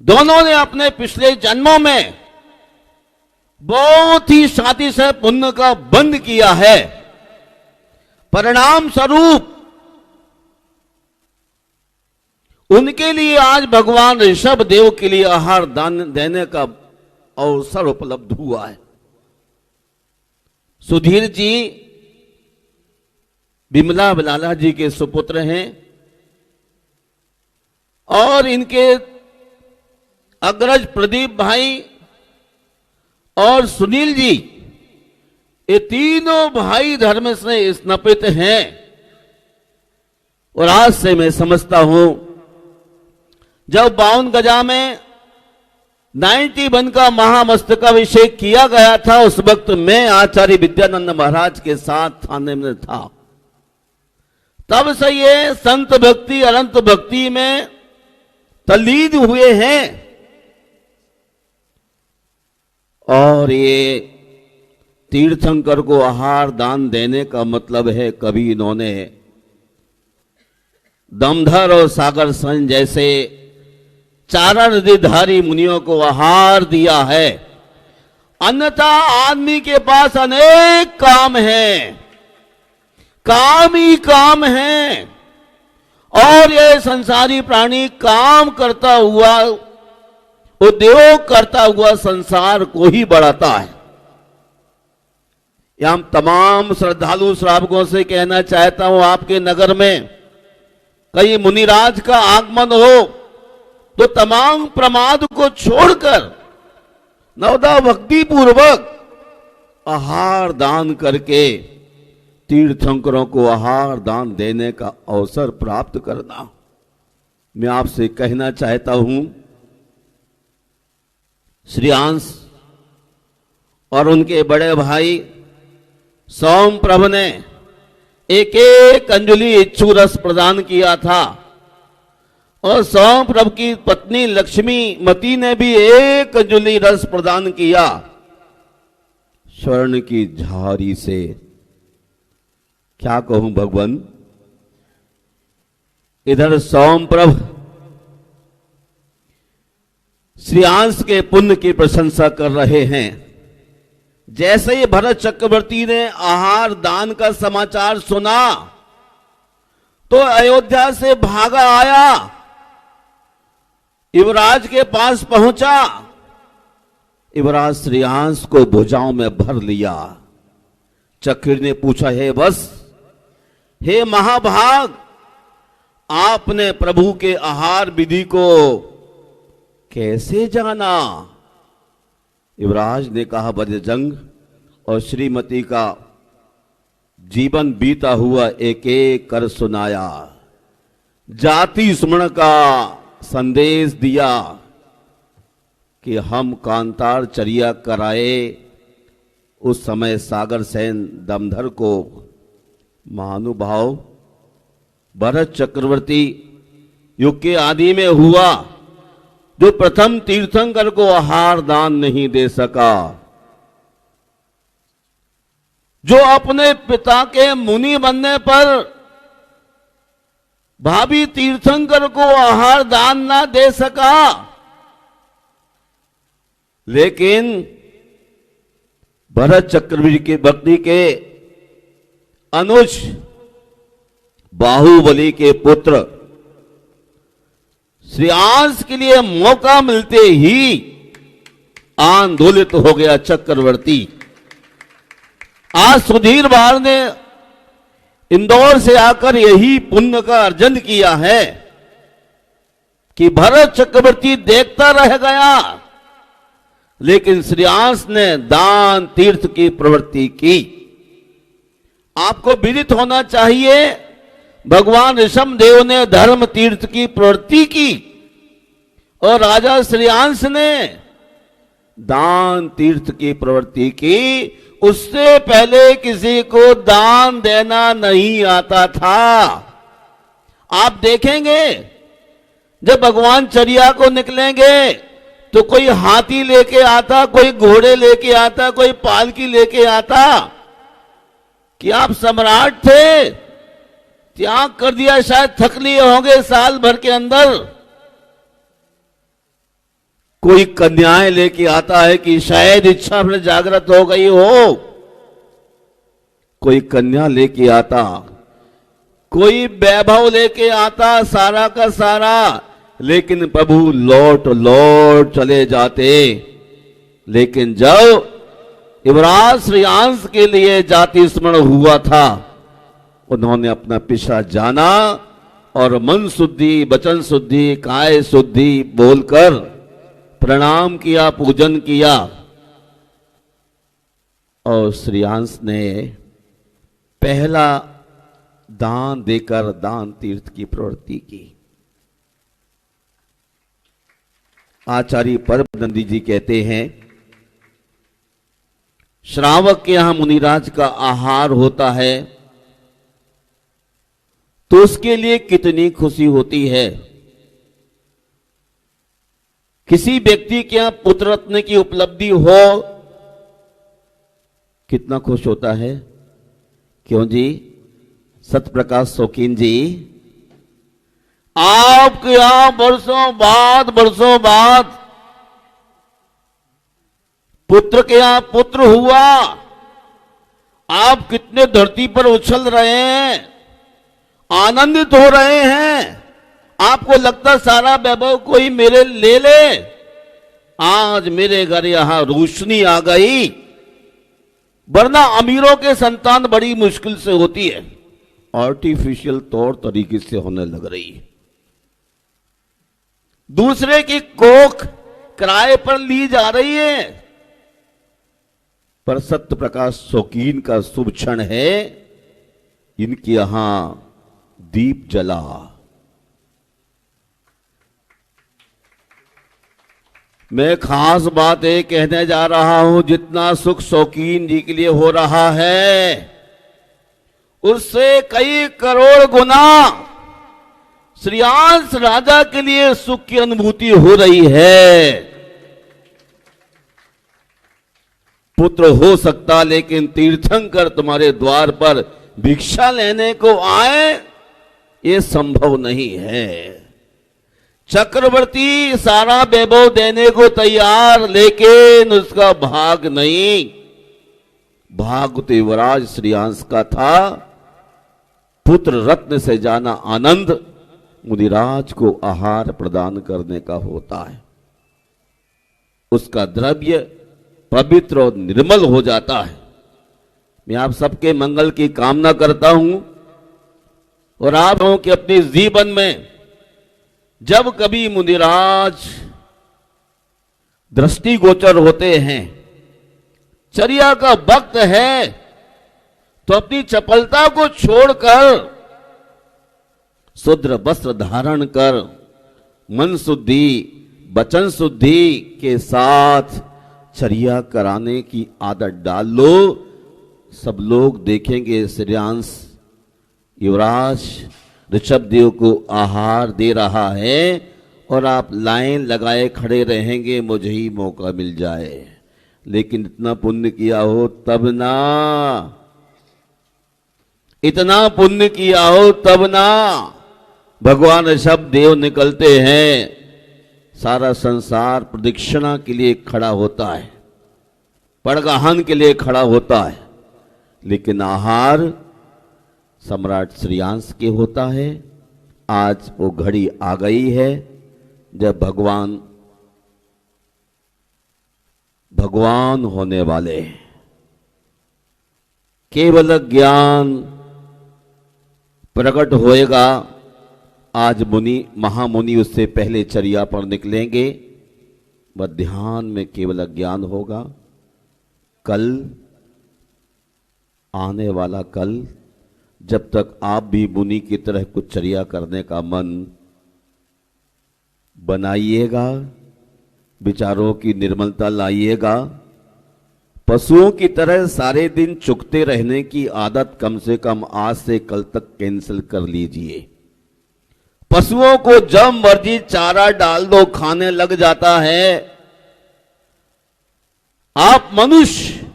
C: दोनों ने अपने पिछले जन्मों में बहुत ही शांति से पुण्य का बंध किया है। परिणाम स्वरूप उनके लिए आज भगवान ऋषभ देव के लिए आहार दान देने का अवसर उपलब्ध हुआ है। सुधीर जी बिमला बिलाला जी के सुपुत्र हैं और इनके अग्रज प्रदीप भाई और सुनील जी, ये तीनों भाई धर्म से स्नपित हैं। और आज से मैं समझता हूं, जब 52 गजा में 91 का महामस्तकाभिषेक किया गया था, उस वक्त मैं आचार्य विद्यानंद महाराज के साथ थाने में था। तब से ये संत भक्ति अनंत भक्ति में तल्लीन हुए हैं। और ये तीर्थंकर को आहार दान देने का मतलब है, कभी इन्होंने दमधर और सागर सन जैसे चारण नदीधारी मुनियों को आहार दिया है। अन्यथा आदमी के पास अनेक काम हैं, काम ही काम हैं, और ये संसारी प्राणी काम करता हुआ, उद्योग करता हुआ संसार को ही बढ़ाता है। यह हम तमाम श्रद्धालु श्रावकों से कहना चाहता हूं, आपके नगर में कहीं मुनिराज का आगमन हो तो तमाम प्रमाद को छोड़कर नवदा भक्ति पूर्वक आहार दान करके तीर्थंकरों को आहार दान देने का अवसर प्राप्त करना। मैं आपसे कहना चाहता हूं, श्रेयांश और उनके बड़े भाई सोमप्रभ ने एक एक अंजलि इच्छु रस प्रदान किया था, और सोमप्रभ की पत्नी लक्ष्मी मती ने भी एक अंजलि रस प्रदान किया। स्वर्ण की झारी से क्या कहूं भगवान, इधर सोमप्रभ श्रेयांश के पुण्य की प्रशंसा कर रहे हैं। जैसे ही भरत चक्रवर्ती ने आहार दान का समाचार सुना तो अयोध्या से भागा आया, युवराज के पास पहुंचा, युवराज श्रेयांश को भुजाओं में भर लिया। चक्र ने पूछा, हे बस, हे महाभाग, आपने प्रभु के आहार विधि को कैसे जाना? युवराज ने कहा, बजरंग और श्रीमती का जीवन बीता हुआ एक एक कर सुनाया, जाति स्मरण का संदेश दिया, कि हम कांतार चर्या कराए, उस समय सागर सेन दमधर को महानुभाव भरत चक्रवर्ती युग के आदि में हुआ, जो प्रथम तीर्थंकर को आहार दान नहीं दे सका, जो अपने पिता के मुनि बनने पर भाभी तीर्थंकर को आहार दान ना दे सका, लेकिन भरत चक्रवर्ती के अनुज बाहुबली के पुत्र श्रेयांश के लिए मौका मिलते ही आंदोलित हो गया चक्रवर्ती। आज सुधीर बार ने इंदौर से आकर यही पुण्य का अर्जन किया है कि भरत चक्रवर्ती देखता रह गया, लेकिन श्रेयांश ने दान तीर्थ की प्रवृत्ति की। आपको विदित होना चाहिए, भगवान ऋषभदेव ने धर्म तीर्थ की प्रवृत्ति की और राजा श्रेयांश ने दान तीर्थ की प्रवृत्ति की। उससे पहले किसी को दान देना नहीं आता था। आप देखेंगे जब भगवान चर्या को निकलेंगे तो कोई हाथी लेके आता, कोई घोड़े लेके आता, कोई पालकी लेके आता। कि आप सम्राट थे, त्याग कर दिया, शायद थक लिए होंगे साल भर के अंदर। कोई कन्याएं लेके आता है कि शायद इच्छा फिर जागृत हो गई हो, कोई कन्या लेके आता, कोई वैभव लेके आता सारा का सारा, लेकिन प्रभु लौट लौट चले जाते। लेकिन जब युवराज श्रेयांश के लिए जाति स्मरण हुआ था, उन्होंने अपना पिछड़ा जाना और मन शुद्धि, वचन शुद्धि, काय शुद्धि बोलकर प्रणाम किया, पूजन किया और श्रेयांश ने पहला दान देकर दान तीर्थ की प्रवृत्ति की। आचार्य परमनंदी जी कहते हैं, श्रावक के यहां मुनिराज का आहार होता है तो उसके लिए कितनी खुशी होती है। किसी व्यक्ति के यहां पुत्र रत्न की उपलब्धि हो, कितना खुश होता है। क्यों जी सत्यप्रकाश शौकीन जी, आपके यहां वर्षों बाद पुत्र के यहां पुत्र हुआ, आप कितने धरती पर उछल रहे हैं, आनंदित हो रहे हैं। आपको लगता सारा वैभव कोई मेरे ले ले। आज मेरे घर यहां रोशनी आ गई, वरना अमीरों के संतान बड़ी मुश्किल से होती है, आर्टिफिशियल तौर तरीके से होने लग रही है। दूसरे की कोख किराए पर ली जा रही है। पर सत्य प्रकाश शौकीन का शुभ क्षण है, इनके यहां दीप जला। मैं खास बात ये कहने जा रहा हूं, जितना सुख शौकीन जी के लिए हो रहा है उससे कई करोड़ गुना श्रेयांश राजा के लिए सुख की अनुभूति हो रही है। पुत्र हो सकता, लेकिन तीर्थंकर तुम्हारे द्वार पर भिक्षा लेने को आए, ये संभव नहीं है। चक्रवर्ती सारा वैभव देने को तैयार, लेकिन उसका भाग नहीं। भाग तो युवराज श्रेयांश का था। पुत्र रत्न से जाना आनंद मुनिराज को आहार प्रदान करने का होता है। उसका द्रव्य पवित्र और निर्मल हो जाता है। मैं आप सबके मंगल की कामना करता हूं और आप लोगों के अपने जीवन में जब कभी मुनिराज दृष्टिगोचर होते हैं, चर्या का वक्त है, तो अपनी चपलता को छोड़कर शुद्र वस्त्र धारण कर मन शुद्धि, वचन शुद्धि के साथ चर्या कराने की आदत डाल लो। सब लोग देखेंगे श्रेयांश युवराज ऋषभदेव को आहार दे रहा है और आप लाइन लगाए खड़े रहेंगे, मुझे ही मौका मिल जाए। लेकिन इतना पुण्य किया हो तब ना, इतना पुण्य किया हो तब ना। भगवान ऋषभदेव निकलते हैं, सारा संसार प्रदक्षिणा के लिए खड़ा होता है, पड़गाहन के लिए खड़ा होता है, लेकिन आहार सम्राट श्रेयांश के होता है। आज वो घड़ी आ गई है जब भगवान होने वाले हैं। केवल ज्ञान प्रकट होएगा। आज महामुनि उससे पहले चर्या पर निकलेंगे। वह ध्यान में केवल ज्ञान होगा। कल आने वाला कल, जब तक आप भी मुनि की तरह कुछ चर्या करने का मन बनाइएगा, विचारों की निर्मलता लाइएगा। पशुओं की तरह सारे दिन चुकते रहने की आदत कम से कम आज से कल तक कैंसिल कर लीजिए। पशुओं को जब मर्जी चारा डाल दो, खाने लग जाता है। आप मनुष्य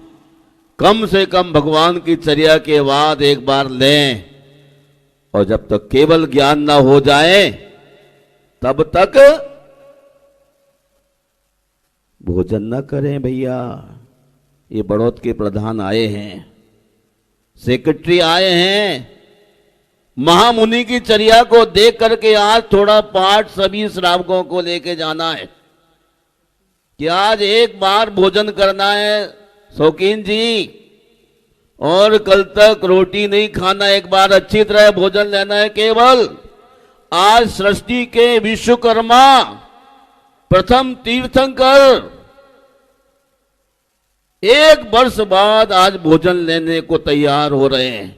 C: कम से कम भगवान की चर्या के बाद एक बार लें, और जब तक केवल ज्ञान ना हो जाए तब तक भोजन न करें। भैया, ये बड़ौद के प्रधान आए हैं, सेक्रेटरी आए हैं। महामुनि की चर्या को देख करके आज थोड़ा पाठ सभी श्रावकों को लेके जाना है कि आज एक बार भोजन करना है शौकीन जी, और कल तक रोटी नहीं खाना, एक बार अच्छी तरह भोजन लेना है। केवल आज सृष्टि के विश्वकर्मा प्रथम तीर्थंकर 1 वर्ष बाद आज भोजन लेने को तैयार हो रहे हैं,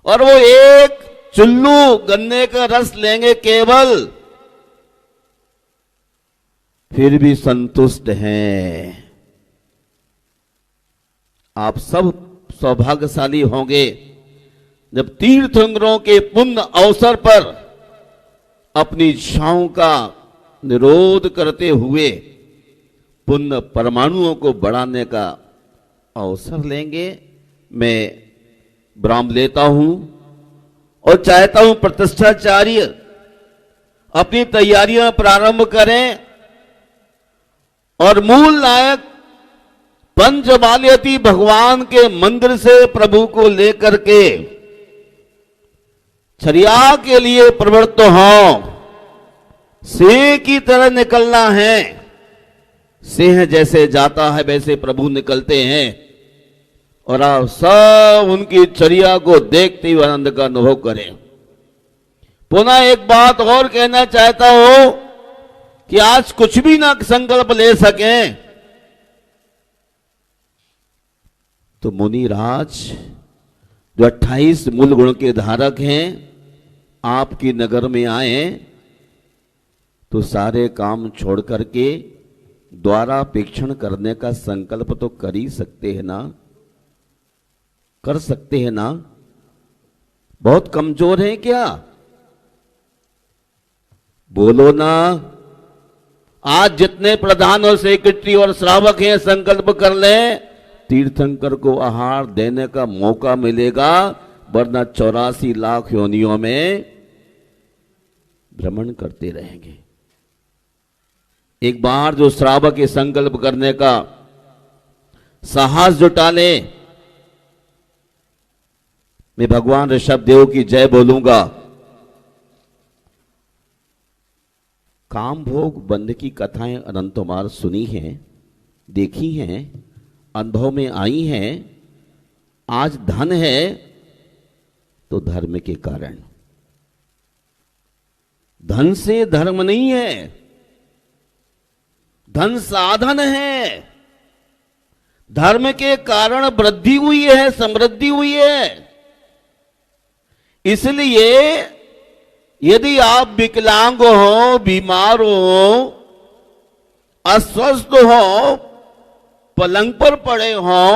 C: और वो एक चुल्लू गन्ने का रस लेंगे केवल, फिर भी संतुष्ट हैं। आप सब सौभाग्यशाली होंगे जब तीर्थंकरों के पुण्य अवसर पर अपनी इच्छाओं का निरोध करते हुए पुण्य परमाणुओं को बढ़ाने का अवसर लेंगे। मैं विराम लेता हूं और चाहता हूं प्रतिष्ठाचार्य अपनी तैयारियां प्रारंभ करें, और मूल नायक पंचमालयती भगवान के मंदिर से प्रभु को लेकर के चर्या के लिए प्रवृत्त हो। सिंह की तरह निकलना है। सिंह जैसे जाता है वैसे प्रभु निकलते हैं, और आप सब उनकी चर्या को देखते हुए आनंद का अनुभव करें। पुनः एक बात और कहना चाहता हूं कि आज कुछ भी ना संकल्प ले सकें तो मुनिराज जो 28 मूल गुण के धारक हैं आपकी नगर में आए तो सारे काम छोड़ करके द्वारापेक्षण करने का संकल्प तो कर ही सकते हैं ना, कर सकते हैं ना। बहुत कमजोर हैं क्या? बोलो ना। आज जितने प्रधान और सेक्रेटरी और श्रावक हैं संकल्प कर लें, तीर्थंकर को आहार देने का मौका मिलेगा, वरना 84 लाख योनियों में भ्रमण करते रहेंगे। एक बार जो श्रावक ये संकल्प करने का साहस जुटा ले, मैं भगवान ऋषभदेव की जय बोलूंगा। काम भोग बंध की कथाएं अनंतमार सुनी हैं, देखी हैं, अनुभव में आई हैं। आज धन है तो धर्म के कारण, धन से धर्म नहीं है, धन साधन है। धर्म के कारण वृद्धि हुई है, समृद्धि हुई है। इसलिए यदि आप विकलांग हो, बीमार हो, अस्वस्थ हो, पलंग पर पड़े हो,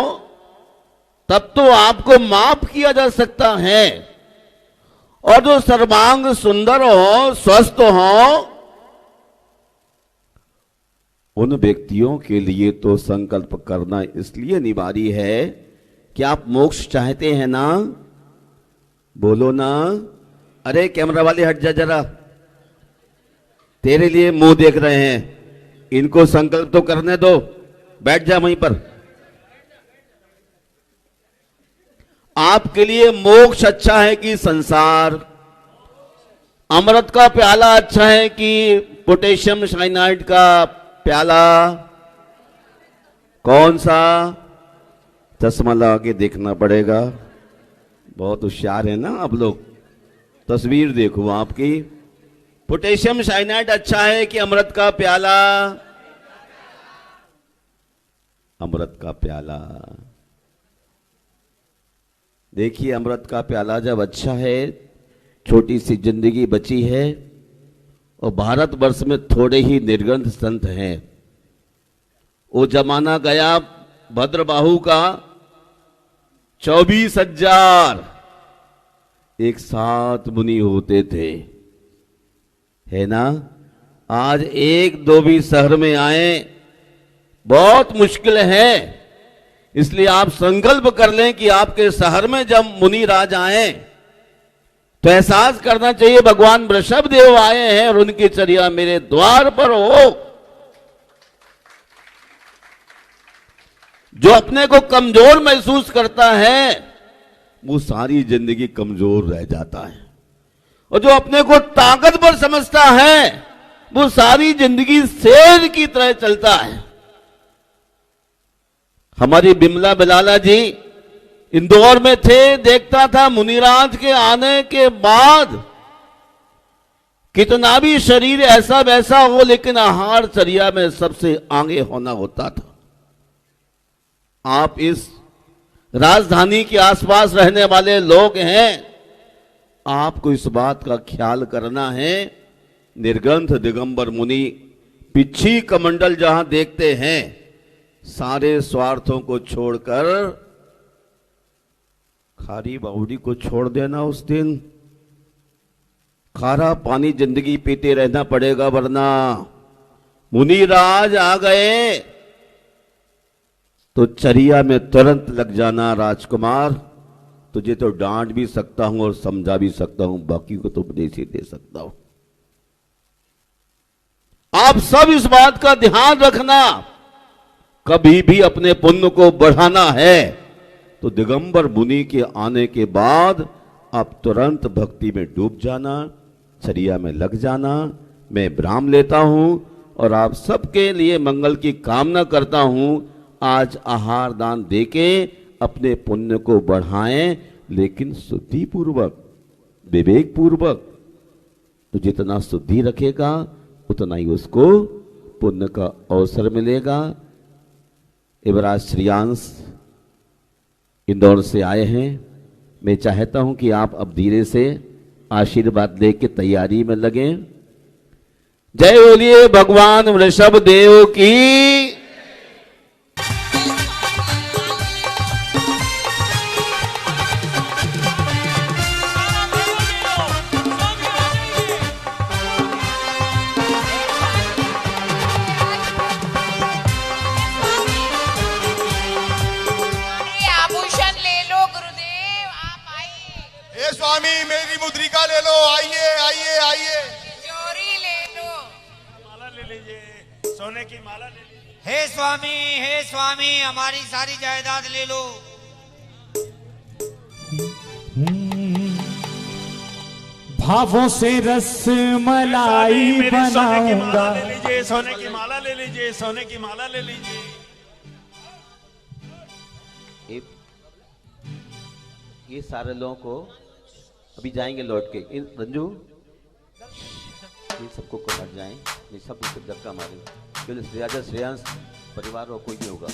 C: तब तो आपको माफ किया जा सकता है। और जो सर्वांग सुंदर हो, स्वस्थ हो, उन व्यक्तियों के लिए तो संकल्प करना इसलिए अनिवार्य है कि आप मोक्ष चाहते हैं ना? बोलो ना। अरे कैमरा वाले हट जा जरा, तेरे लिए मुंह देख रहे हैं, इनको संकल्प तो करने दो, बैठ जा वहीं पर। आपके लिए मोक्ष अच्छा है कि संसार? अमृत का प्याला अच्छा है कि पोटेशियम साइनाइड का प्याला? कौन सा? चश्मा लगा के देखना पड़ेगा, बहुत होशियार है ना आप लोग। तस्वीर देखो आपकी। पोटेशियम साइनाइड अच्छा है कि अमृत का प्याला? अमृत का प्याला। देखिए, अमृत का प्याला जब अच्छा है, छोटी सी जिंदगी बची है और भारतवर्ष में थोड़े ही निर्गंध संत हैं। वो जमाना गया भद्रबाहु का, 24,000 एक साथ मुनि होते थे, है ना? आज एक दो भी शहर में आए बहुत मुश्किल है। इसलिए आप संकल्प कर लें कि आपके शहर में जब मुनि राज आए तो एहसास करना चाहिए भगवान वृषभ देव आए हैं और उनकी चर्या मेरे द्वार पर हो। जो अपने को कमजोर महसूस करता है वो सारी जिंदगी कमजोर रह जाता है, और जो अपने को ताकतवर समझता है वो सारी जिंदगी शेर की तरह चलता है। हमारी बिमला बिलाला जी इंदौर में थे, देखता था मुनिराज के आने के बाद कितना भी शरीर ऐसा वैसा हो, लेकिन आहार चर्या में सबसे आगे होना होता था। आप इस राजधानी के आसपास रहने वाले लोग हैं, आपको इस बात का ख्याल करना है। निर्गंध दिगंबर मुनि पिछी कमंडल जहां देखते हैं, सारे स्वार्थों को छोड़कर खारी बावड़ी को छोड़ देना। उस दिन खारा पानी जिंदगी पीते रहना पड़ेगा, वरना मुनिराज आ गए तो चर्या में तुरंत लग जाना। राजकुमार, तुझे तो डांट भी सकता हूं और समझा भी सकता हूं, बाकी को तो उपदेश ही दे सकता हूं। आप सब इस बात का ध्यान रखना, कभी भी अपने पुण्य को बढ़ाना है तो दिगंबर मुनि के आने के बाद आप तुरंत भक्ति में डूब जाना, चर्या में लग जाना। मैं विराम लेता हूं और आप सबके लिए मंगल की कामना करता हूं। आज आहार दान देके अपने पुण्य को बढ़ाएं, लेकिन शुद्धि पूर्वक, विवेक पूर्वक। तो जितना शुद्धि रखेगा उतना ही उसको पुण्य का अवसर मिलेगा। युवराज श्रेयांश इंदौर से आए हैं। मैं चाहता हूं कि आप अब धीरे से आशीर्वाद लेके तैयारी में लगें। जय बोलिए भगवान वृषभ देव की।
H: स्वामी मेरी मुद्रिका ले लो, आइए आइए आइए।
I: चोरी ले लो,
J: माला ले लीजिए, सोने की माला ले लीजिए।
I: हे स्वामी हमारी सारी जायदाद ले लो।
F: भावों से रस मलाई बनाऊंगा।
J: ले लीजिए, सोने की माला ले लीजिए, सोने की माला ले लीजिए।
C: ये सारे लोगों को अभी जाएंगे लौट के। रंजू, ये सबको हट जाएं, ये सब उससे धक्का मारेंगे। श्रेया श्रेयांश परिवार और कोई नहीं होगा।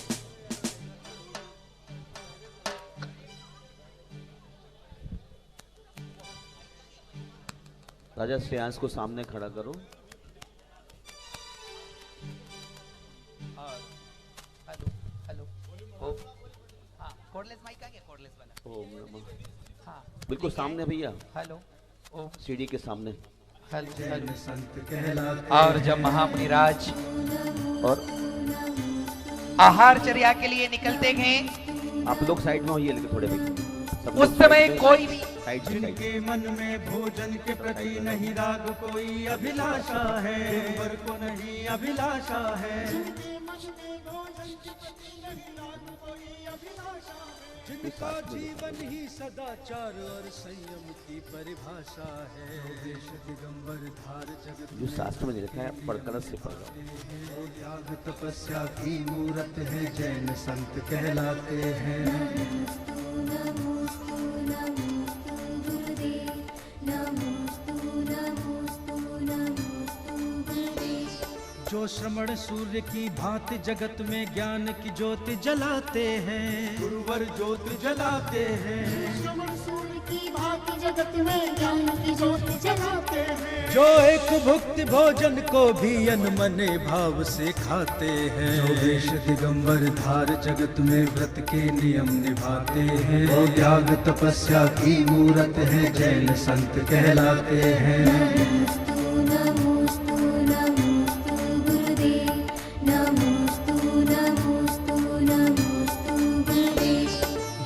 C: राजा श्रेयांश को सामने खड़ा करो।
K: हेलो हेलो ओ हाँ कोडलेस माइक आ गया, कोडलेस वाला।
C: ओम नमः।
K: हाँ
C: बिल्कुल सामने भैया,
K: हेलो ओ
C: सीढ़ी के सामने।
K: Hello hello. और जब महामुनिराज
C: और
K: आहारचर्या के लिए निकलते हैं,
C: आप लोग साइड में होइए, लेकिन थोड़े भाई
K: उस समय कोई भी
C: साइड से साइड।
F: जिनके मन में भोजन के प्रति नहीं राग कोई अभिलाषा है, वर को नहीं अभिलाषा है, जिनका जीवन ही सदाचार और संयम की परिभाषा है, देश दिगंबर धार जगत
C: जो शास्त्र में लिखा है पढ़कर से पढ़ रहा हूं।
F: त्याग तपस्या की मूरत है, जैन संत कहलाते हैं। जो श्रमण सूर्य की भांति जगत में ज्ञान की ज्योति जलाते हैं, गुरुवर ज्योति जलाते हैं।
L: श्रमण सूर्य की भांति जगत में ज्ञान की ज्योति जलाते हैं।
F: जो एक भुक्ति भोजन को भी अनमने भाव से खाते हैं, जो देश दिगंबर धार जगत में व्रत के नियम निभाते हैं, वो त्याग तपस्या की मूरत है, जैन संत कहलाते हैं।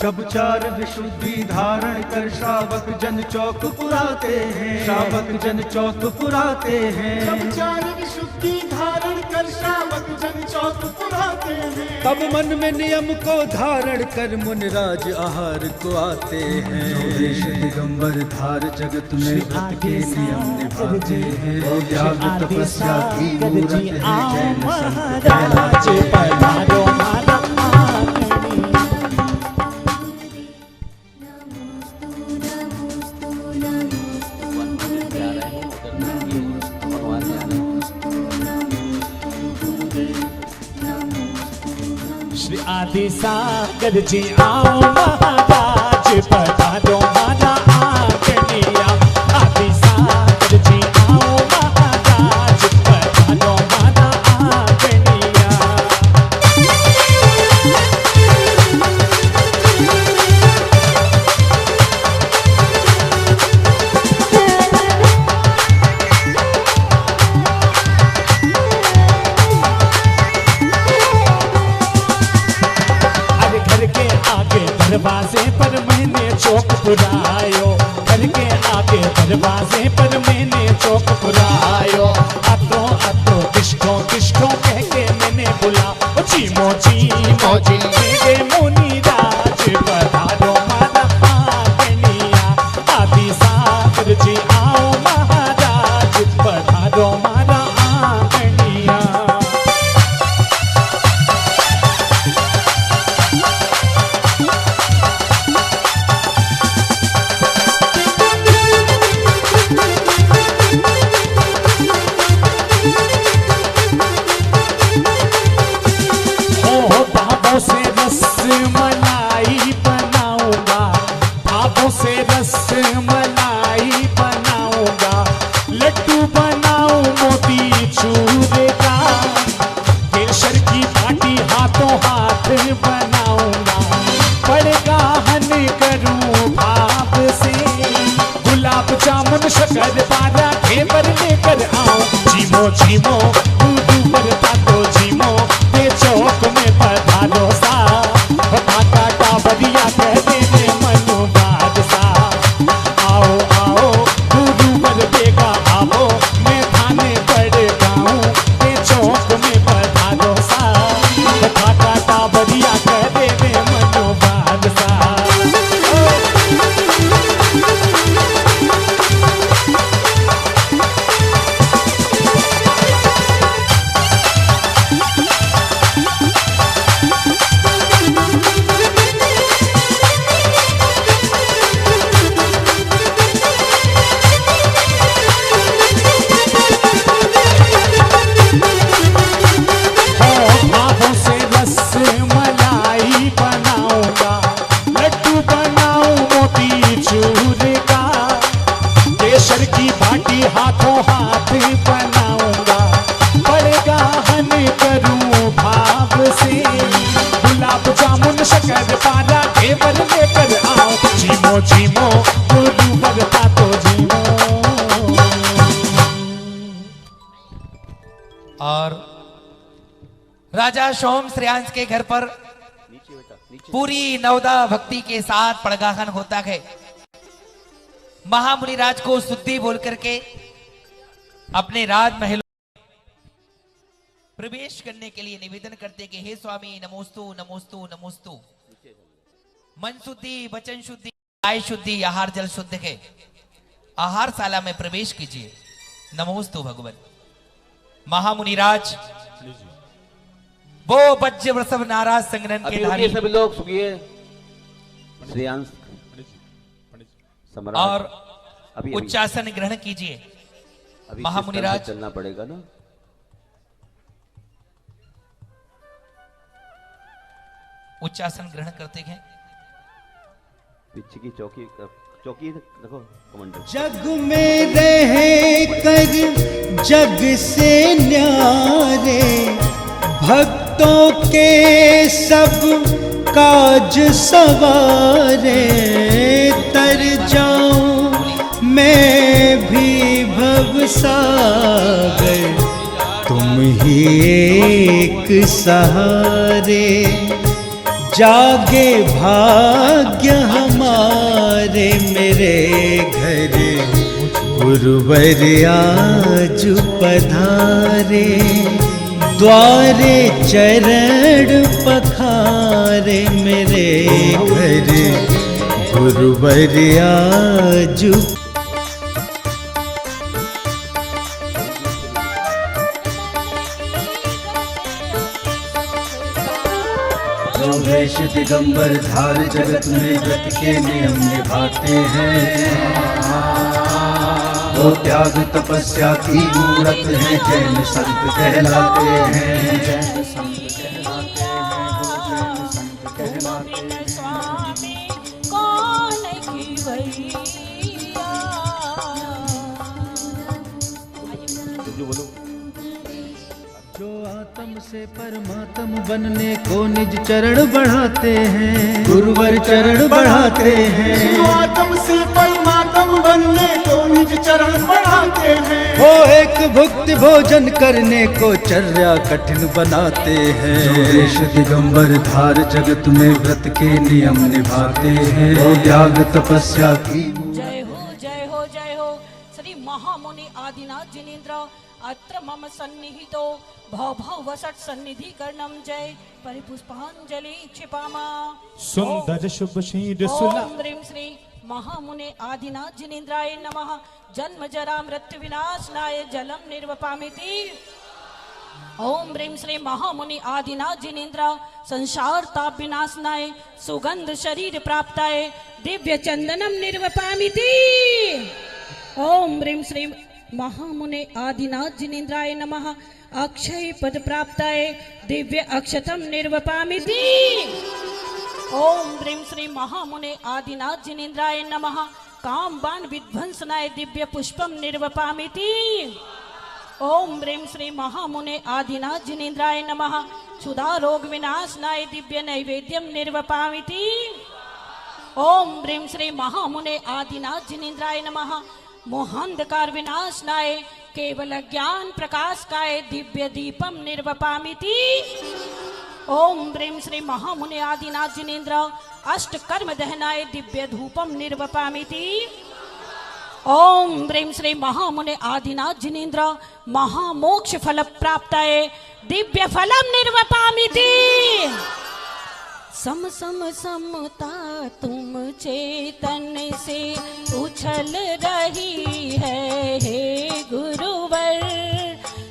F: जब चार विशुद्धि धारण कर श्रावक जन चौक पुराते हैं, श्रावक जन चौक पुराते हैं।
L: जब चार विशुद्धि धारण कर श्रावक जन चौक पुराते हैं,
F: तब मन में नियम को धारण कर मुनिराज आहार को आते हैं, जो देश दिगंबर धार जगत में व्रत के नियम निभाते हैं, वो त्याग तपस्या की मूरत है, जैन संत कहलाते हैं।
M: श्री आदि सागर जी आओ महाराज, पधारो माना आंगनिया। आदि सागर जी आओ महाराज, पधारो माना आंगनिया। दरवाजे पर मैंने चौक पुरायो, घर के आगे दरवाजे पर मैंने चौक पुरायो। अतो अतो किश्तों किश्तों कह के मैंने बुला, चीमो चीमो मेरे मुनिराज, पधारो माना आंगनिया। आदि सागर जी आओ महाराज, पधारो माना आंगनिया। से रस मलाई बनाऊंगा, भावों से रस मलाई बनाऊंगा। लड्डू बनाऊं मोती चूरे का, केसर की बाटी हाथों हाथ बनाऊंगा। बड़का हन करूं भाव से, गुलाब जामुन शक्कर पारा घेवर लेकर आऊं। जीमो जीमो दूधू बरता तो जीमो, ते चौक में पधारो सा, काका टावरिया कह देने मनु बादशा। आओ आओ गुरु बर बेगा आओ, मैं थाने पड़ गाऊं, ते चौक में पधारो सा, काका टावरिया कह देने मनु बादशा। जामुन शक्कर पारा घेवर लेकर आओ, झीमो झीमो गुरुवर का तो झीमो।
K: और राजा सोम श्रेयांश के घर पर पूरी नवदा भक्ति के साथ पड़गाहन होता है। महामुनि राज को शुद्धि बोल करके अपने राजमहल प्रवेश करने के लिए निवेदन करते कि हे स्वामी नमोस्तु नमोस्तु नमोस्तु। मन शुद्धि, वचन शुद्धि, काय शुद्धि, आहार जल शुद्ध है। आहार शाला में प्रवेश कीजिए। नमोस्तु भगवान। महामुनि राज वो वज्र वृषभ नाराज संग्रहण के धारी
C: सभी लोग सुनिए। श्रेयांश सम्राट
K: और उच्चासन ग्रहण कीजिए। महामुनि राज
C: चलना पड़ेगा ना।
K: उच्चासन ग्रहण करते हैं।
C: पीछे की चौकी देखो कमांडर।
G: जग में रह कर जग से न्यारे, भक्तों के सब काज सवारे, तर जाऊं मैं भी भव सागर, तुम ही एक सहारे, जागे भाग्य हमारे मेरे घर, गुरुवर आज पधारे, द्वारे चरण पखारे मेरे घर, गुरुवर आज।
N: जो वेश दिगंबर धार जगत में व्रत के नियम निभाते हैं, वो त्याग तपस्या की मूरत है, जैन संत कहलाते हैं, जैन संत कहलाते हैं, जैन संत कहलाते हैं।
G: जो आत्म से परमात्म बनने को निज चरण बढ़ाते हैं, गुरुवर चरण बढ़ाते हैं।
N: जो आत्म से परमात्म बनने को निज चरण बढ़ाते हैं,
G: वो एक भुक्ति भोजन करने को चर्या कठिन बनाते हैं।
N: जो वेश दिगंबर धार जगत में व्रत के नियम निभाते हैं, वो त्याग तपस्या की।
E: जय हो जय हो जय हो। श्री महामुनि आदिनाथ जिनेन्द्र अत्र मम सन्निहितो भव भव वसट सन्निधि कर्णम। जय परिपुष्पांजलि क्षिपामा।
M: सुंदर शुभ शीर सुला।
E: ओम ह्रीं श्री महामुने आदिनाथ जिनेन्द्राय नमः। जन्म जरा मृत्यु विनाशनाय जलम निर्वपामिति। ओम ह्रीं श्री महामुनि आदिनाथ जिनेन्द्र संसार ताप विनाशनाय सुगंध शरीर प्राप्ताय दिव्य चंदनम निर्वपामिति। ओम ह्रीं श्री महामुने आदिनाथ जिनेन्द्राय नमः। अक्षय पद प्राप्ताय दिव्य अक्षतम निर्वपामिति। ओम ह्रीं श्री महामुने आदिनाथ जिनेन्द्राय नमः। काम बाण विध्वंसनाय दिव्य पुष्पम निर्वपामिति। ओम ह्रीं श्री महामुने आदिनाथ जिनेन्द्राय नमः। क्षुधा रोग विनाशनाय दिव्य नैवेद्यम निर्वपामिति। ओम ह्रीं श्री महामुने आदिनाथ जिनेन्द्राय नमः। मोहांधकार विनाशनाय केवल ज्ञान प्रकाशकाय दिव्य दीपम निर्वपामिति। ओम ह्रीं श्री महामुने आदिनाथ जिनेन्द्र अष्ट कर्म दहनाय दिव्य धूपम निर्वपामिति। ओम ह्रीं श्री महामुने आदिनाथ जिनेन्द्र महामोक्ष फल प्राप्ताय दिव्य फलम निर्वपामिति। सम सम समता तुम चेतन से उछल रही है हे गुरुवर।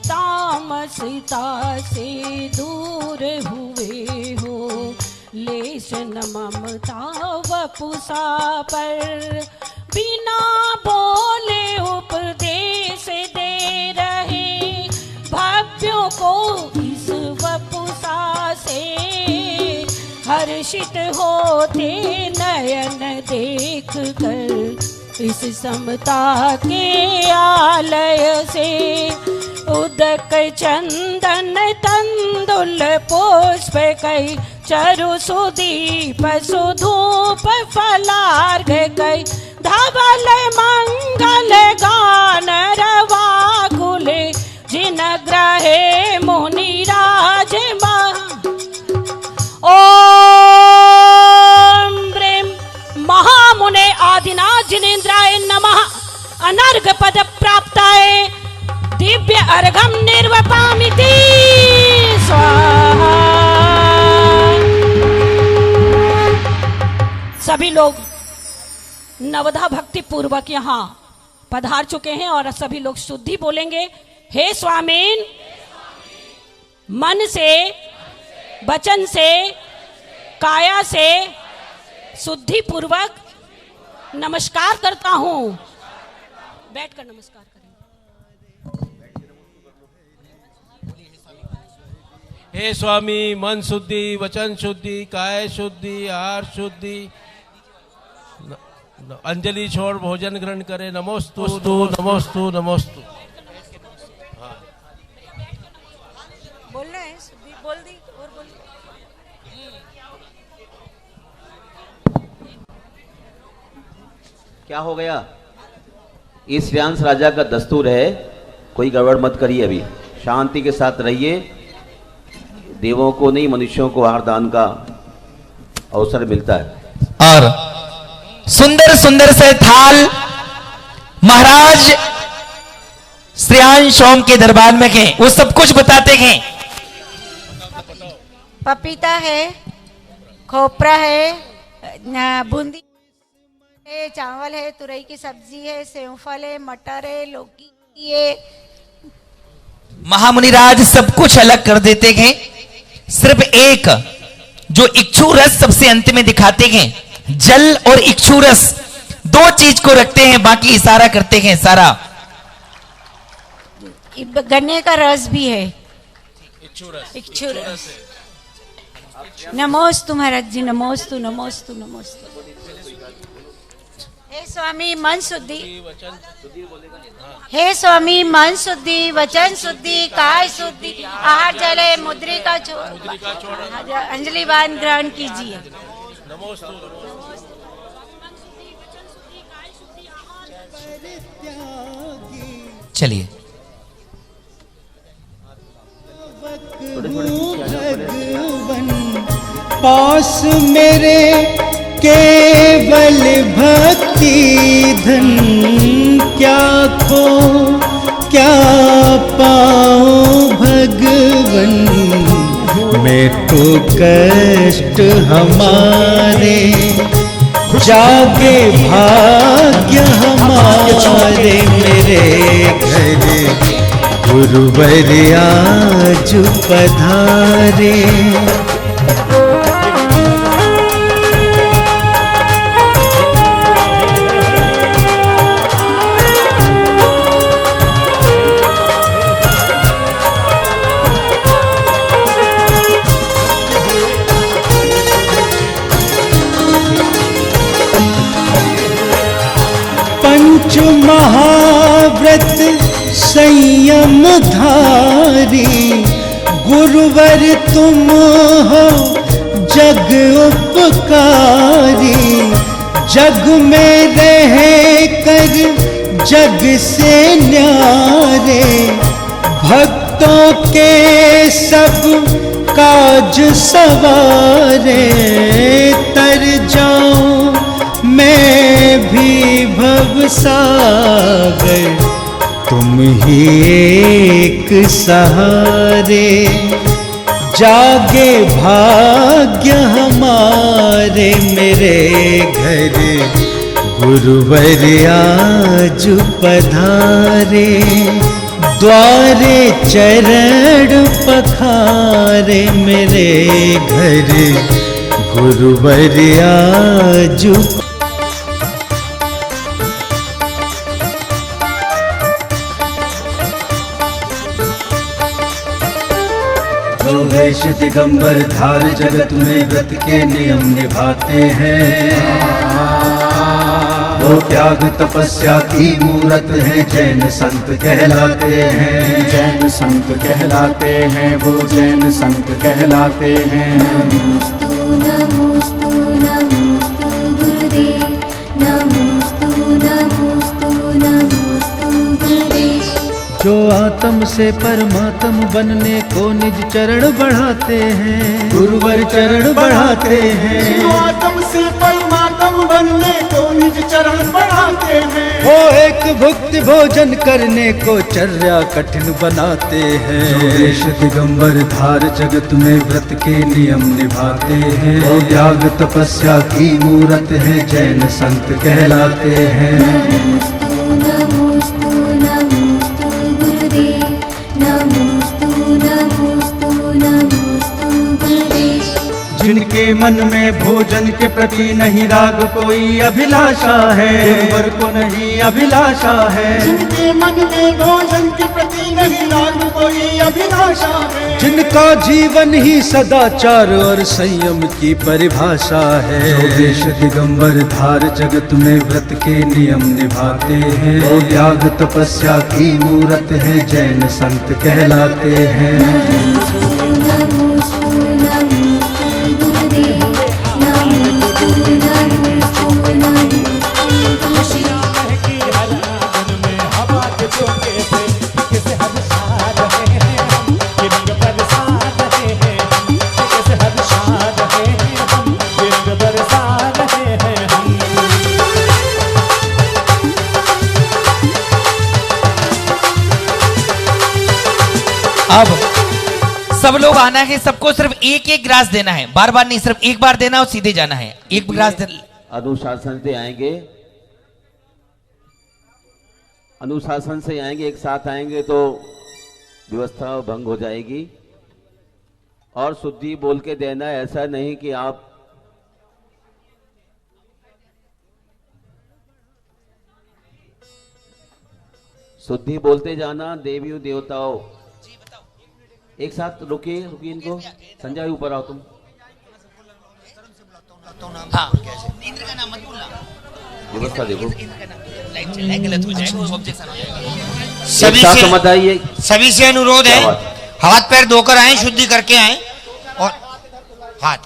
E: तामसता से दूर हुए हो लेश न ममता वपुषा पर। बिना बोले उपदेश दे रहे भव्यों को इस वपुषा से। हर्षित होते नयन देख कर इस समता के आलय से। उदक चंदन तंदुल पुष्प कई चरु सुदीप सुधूप फलार्घ गई धवल मंगल गान रवा खुले जिन ग्रहे मुनि राज ओम ब्रीम महामुने आदिनाथ जिनेन्द्राय नमः। अनर्घ पद प्राप्ताय दिव्य अर्घम निर्वपामिति स्वाहा। सभी लोग नवधा भक्ति पूर्वक यहाँ पधार चुके हैं और सभी लोग शुद्धि बोलेंगे। हे स्वामीन, मन से, वचन से, काया से शुद्धि पूर्वक नमस्कार करता हूँ। बैठकर नमस्कार करें।
O: हे स्वामी, मन शुद्धि, वचन शुद्धि, काय शुद्धि, आहार शुद्धि। अंजलि छोड़ भोजन ग्रहण करे। नमोस्तु नमोस्तु नमोस्तु।
E: बोल रहे हैं, शुद्धि बोल दी और बोल।
C: क्या हो गया? इस श्रेयांश राजा का दस्तूर है, कोई गड़बड़ मत करिए, अभी शांति के साथ रहिए। देवों को नहीं, मनुष्यों को आहार दान का अवसर मिलता है।
K: और सुंदर सुंदर से थाल महाराज श्रेयांश ओम के दरबार में गए, वो सब कुछ बताते हैं।
P: पपीता है, खोपरा है, बूंदी है, चावल है, तुरई की सब्जी है, सेवफल है, मटर है, लौकी है।
K: महामुनिराज सब कुछ अलग कर देते हैं। सिर्फ एक जो इक्षु रस सबसे अंत में दिखाते हैं, जल और इक्षु रस दो चीज को रखते हैं, बाकी इशारा करते हैं सारा।
P: गन्ने का रस भी है, इक्षु रस। नमोस्तु महाराज जी, नमोस्तु नमोस्तु नमोस्तु। हे स्वामी, मन शुद्धि, हे स्वामी, मन शुद्धि, वचन शुद्धि, काय शुद्धि, आहार जल है, मुद्रिका छोड़ अंजलि बाण ग्रहण कीजिए।
K: चलिए।
G: पास मेरे केवल भक्ति धन, क्या खो क्या पाऊं भगवन। मैं तो कष्ट हमारे, जागे भाग्य हमारे, मेरे घर गुरुवर आज पधारे। पंच महाव्रत संयम धारी, गुरुवर तुम हो जग उपकारी। जग में रह कर जग से न्यारे, भक्तों के सब काज सवारे। तर जाऊं मैं भी भवसागर, तुम ही एक सहारे। जागे भाग्य हमारे, मेरे घर गुरुवर आज पधारे। द्वारे चरण पखारे, मेरे घर गुरुवर आज।
N: जो वेश दिगंबर धार जगत में व्रत के नियम निभाते हैं। वो त्याग तपस्या की मूरत है, जैन संत कहलाते हैं।
F: जैन संत कहलाते हैं, वो जैन संत कहलाते हैं।
L: नमोस्तु नमोस्तु नमोस्तु गुरुदेव, नमोस्तु नमोस्तु नमोस्तु गुरुदेव।
G: जो आत्म से परमात्म बनने को निज चरण बढ़ाते हैं, गुरुवर चरण बढ़ाते हैं।
M: जो आत्म से परमात्म बनने को निज चरण बढ़ाते हैं।
G: वो एक भुक्त भोजन करने को चर्या कठिन बनाते हैं।
N: जो देश दिगंबर धार जगत में व्रत के नियम निभाते हैं। वो त्याग तपस्या की मूरत है, जैन संत कहलाते हैं।
L: नमोस्तु नमोस्तु नमोस्तु गुरुदेव, नमोस्तु नमोस्तु नमोस्तु गुरुदेव।
G: जिनके मन में भोजन के प्रति नहीं राग कोई अभिलाषा है, गुरुवर को नहीं अभिलाषा है।
M: जिनके मन में भोजन के प्रति नहीं राग कोई अभिलाषा है।
G: जिनका जीवन ही सदाचार और संयम की परिभाषा है।
N: जो देश दिगंबर धार जगत में व्रत के नियम निभाते हैं। वो त्याग तपस्या की मूरत है, जैन संत कहलाते हैं।
L: नमोस्तु नमोस्तु नमोस्तु गुरुदेव, नमोस्तु नमोस्तु नमोस्तु गुरुदेव।
K: अब सब लोग आना है, सबको सिर्फ एक एक ग्लास देना है, बार बार नहीं, सिर्फ एक बार देना और सीधे जाना है। एक ग्लास
C: अनुशासन से आएंगे, अनुशासन से आएंगे, एक साथ आएंगे तो व्यवस्था भंग हो जाएगी। और शुद्धि बोल के देना, ऐसा नहीं कि आप शुद्धि बोलते जाना। देवियों देवताओं एक साथ रुकिए इनको। संजय ऊपर आओ तुम।
K: हाँ, इंद्र का नाम मत बोलना,
C: व्यवस्था देखो,
K: गलत हो जाएगा, ऑब्जेक्शन हो जाएगा।
I: सभी से अनुरोध है, हाथ पैर धोकर आए, शुद्धि करके आए, और हाथ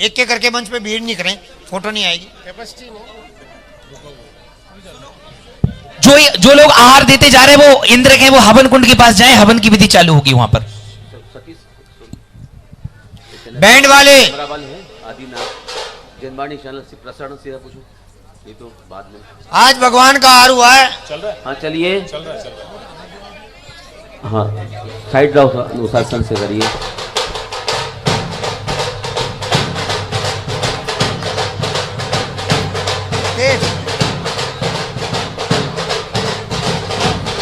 I: एक एक करके मंच पे भीड़ नहीं करें, फोटो नहीं आएगी।
K: जो लोग आहार देते जा रहे हैं वो इंद्र के वो हवन कुंड के पास जाएं, हवन की विधि चालू होगी वहां पर।
I: बैंड वाले
C: आदिनाथ जनवाणी चैनल से प्रसारण सीधा पूछो, ये तो बाद में।
I: आज भगवान का आहार हुआ है,
J: चल रहा है।
C: हाँ चलिए,
J: चल रहा है।
C: हाँ साइड रहो, अनुशासन से करिए।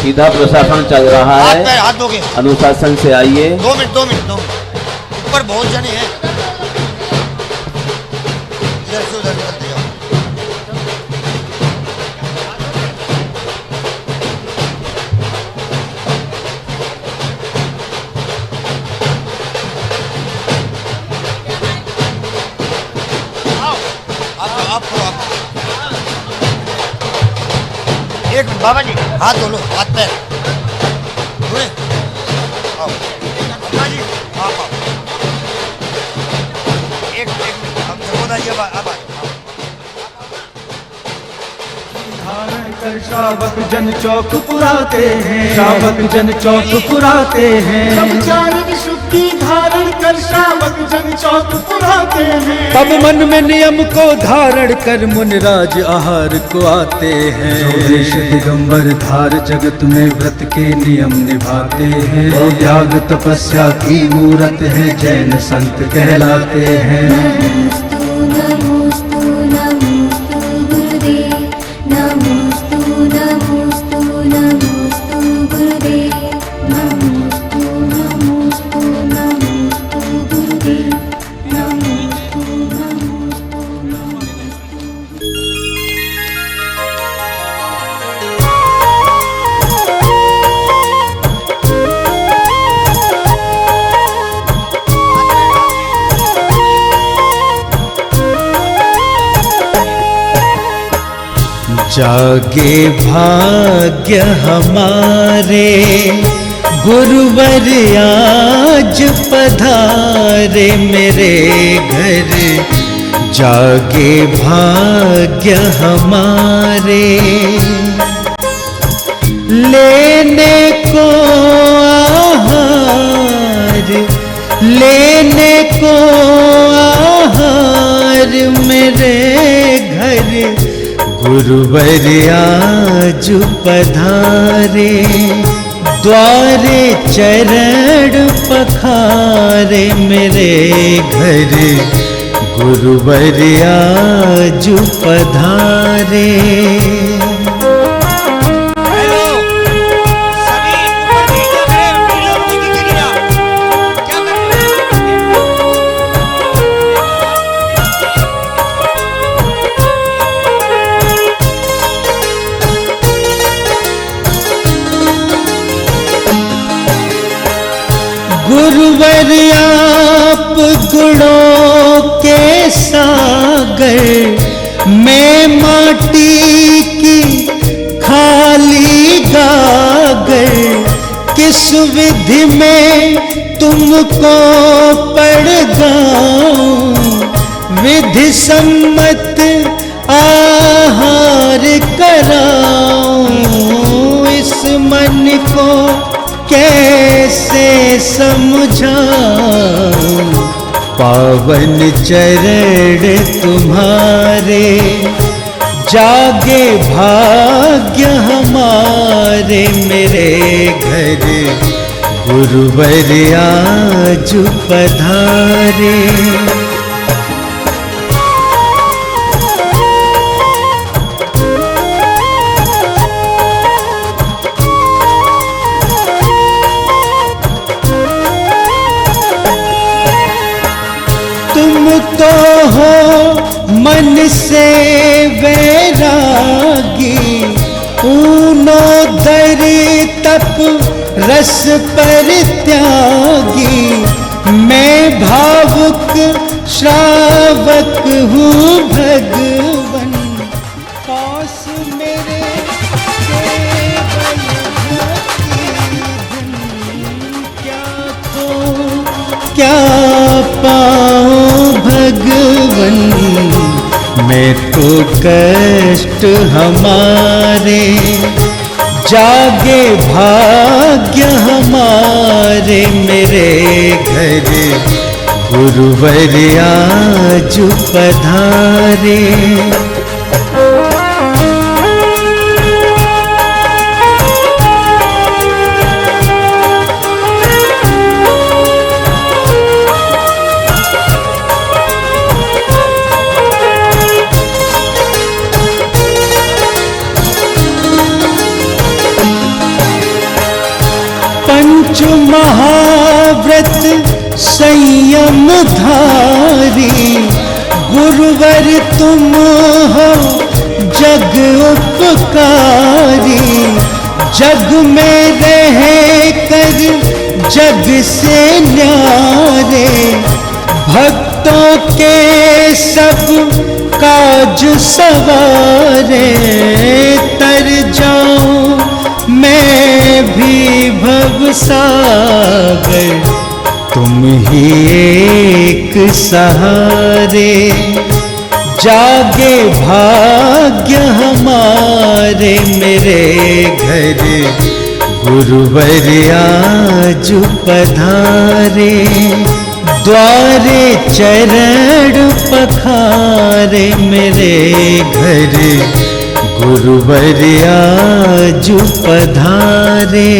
C: सीधा प्रशासन चल रहा है,
I: हाथ धोगे,
C: अनुशासन से आइए।
I: 2 मिनट ऊपर बहुत जने हैं, इधर से उधर निकलते जाओ। आप एक मिनट बाबा जी, हाथ धो लो, हाथ पैर धोए। आओ अम्मा जी, आप आओ, एक मिनट, हम सबको आइए, अब आइए।
G: धारण कर श्रावक जन चौक पुराते हैं, श्रावक जन चौक पुराते हैं।
M: ब्रह्मचारी शुद्धि धारण कर श्रावक जन चौक पुराते हैं।
G: तब मन में नियम को धारण कर मुनिराज आहार को आते हैं।
N: जो देश दिगंबर धार जगत में व्रत के नियम निभाते हैं। वो त्याग तपस्या की मूरत है, जैन संत कहलाते हैं।
L: नमोस्तु नमोस्तु नमोस्तु गुरुदेव, नमोस्तु नमोस्तु नमोस्तु गुरुदेव, नमोस्तु नमोस्तु नमोस्तु गुरुदेव, नमोस्तु नमोस्तु नमोस्तु।
F: जागे भाग्य हमारे गुरुवर आज पधारे मेरे घर, जागे भाग्य हमारे। लेने को आहार, लेने को आहार मेरे घर, गुरुवर आज पधारे। द्वारे चरण पखारे मेरे घर, गुरुवर आज पधारे। गुरुवर आप गुणों के सागर, मैं माटी की खाली गागर। किस विधि में तुमको पढ़ गाऊं, विधि सम्मत आहार कराऊं। इस मन को कैसे समझाऊं, पावन चरण तुम्हारे। जागे भाग्य हमारे मेरे घर, गुरुवर आज पधारे। तो हो मन से वैरागी, ऊनो दर तप रस पर त्यागी। मैं भावुक श्रावक हूँ भगवन, पास मेरे केवल क्या पाऊं भगवन। मैं तो कष्ट हमारे, जागे भाग्य हमारे मेरे घर, गुरुवर आज पधारे। पंच महाव्रत संयम धारी, गुरुवर तुम हो जग उपकारी। जग में रह कर जग से न्यारे, भक्तों के सब काज सवारे। तर जाऊं मैं भी भव सागर, तुम ही एक सहारे। जागे भाग्य हमारे मेरे घर, गुरुवर आज पधारे। द्वारे चरण पखारे मेरे घर, गुरुवर आज पधारे।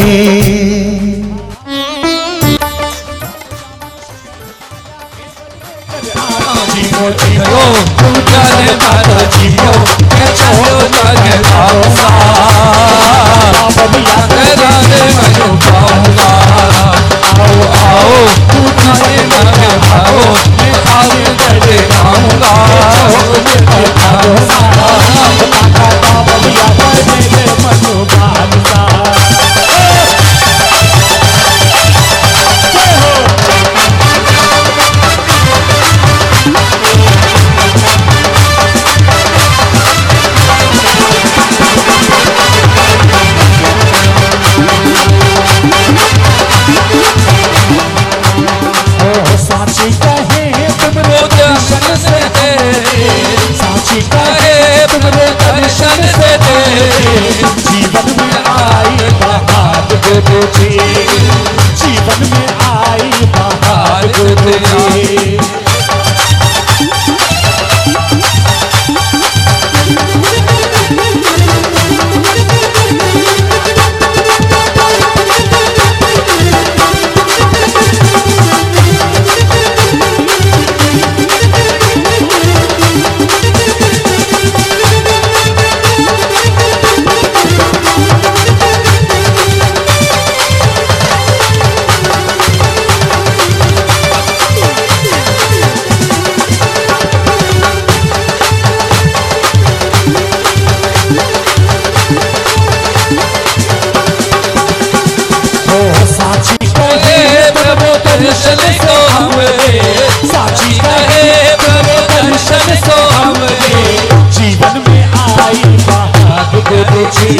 M: जी,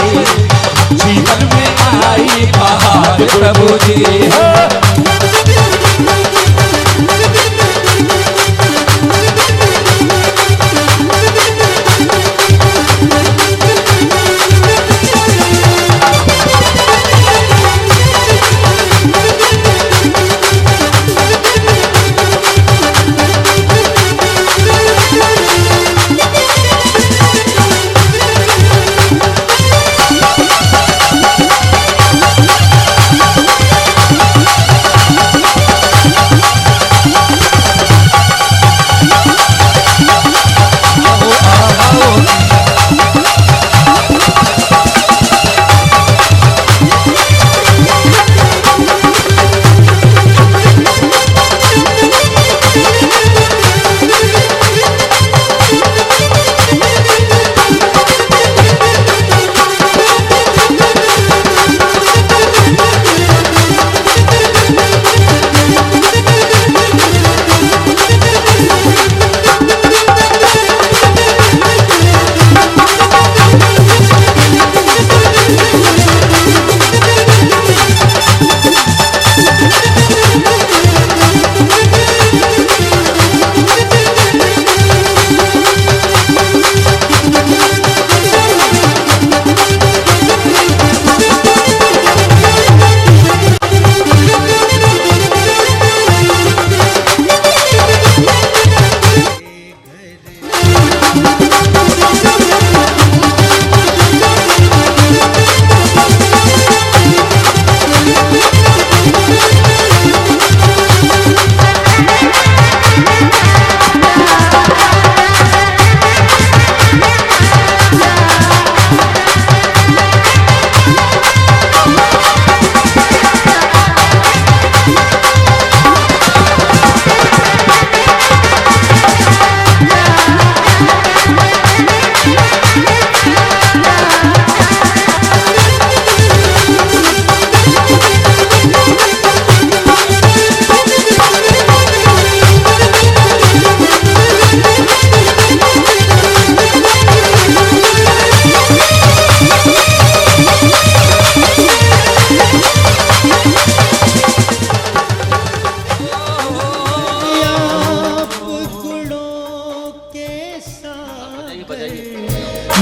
M: जीवन में आई बहार प्रभु जी।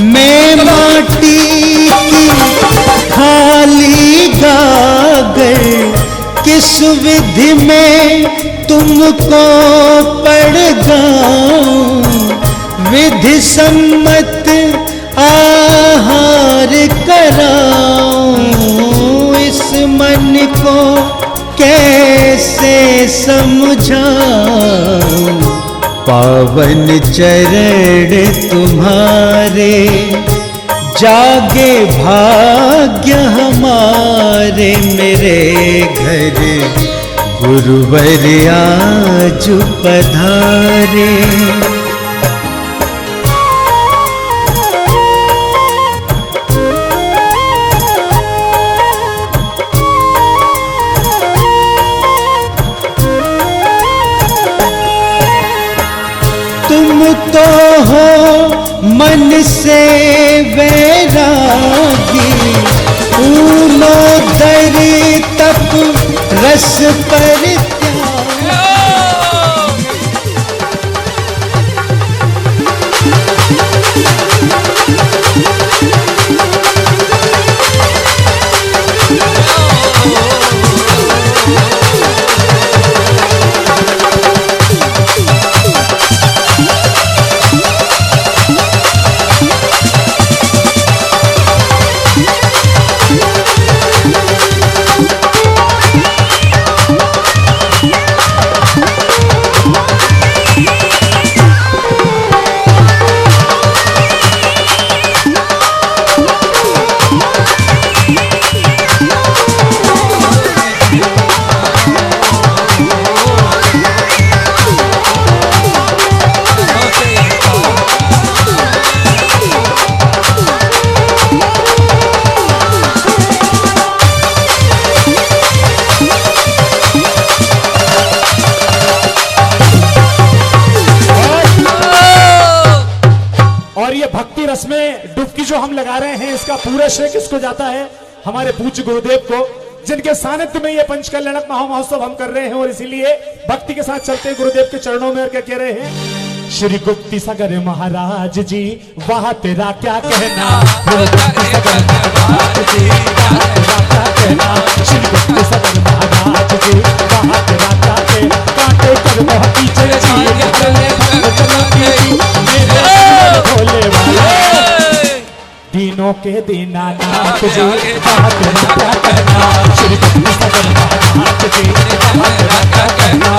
G: मैं माटी की खाली गागर किस विधि में तुमको पड़ गाऊं, विधि सम्मत आहार कराऊं, इस मन को कैसे समझाऊं, पावन चरण तुम्हारे जागे भाग्य हमारे, मेरे घर गुरुवर आज पधारे। तुम तो हो मन से वैरागी, फूलो दर तप रस पर
M: ये भक्ति रस में डुबकी जो हम लगा रहे हैं, इसका पूरा श्रेय किसको जाता है? हमारे पूज्य गुरुदेव को, जिनके सानिध्य में ये पंचकल्याणक महामहोत्सव हम कर रहे हैं। और इसीलिए भक्ति के साथ चलते हैं गुरुदेव के चरणों में और क्या कह रहे हैं? श्री गुप्ती सागर महाराज जी वहां तेरा क्या कहना, गुप्ती सागर महाराज जी वहां तेरा क्या कहना, श्री गुप्ती सागर महाराज जी वहां तेरा क्या कहना, कांटे कर बहुत पीछे भोले वाले दिनों के दीनानाथ जी वहां तेरा क्या कहना, श्री गुप्ती सागर महाराज जी वहां तेरा क्या कहना।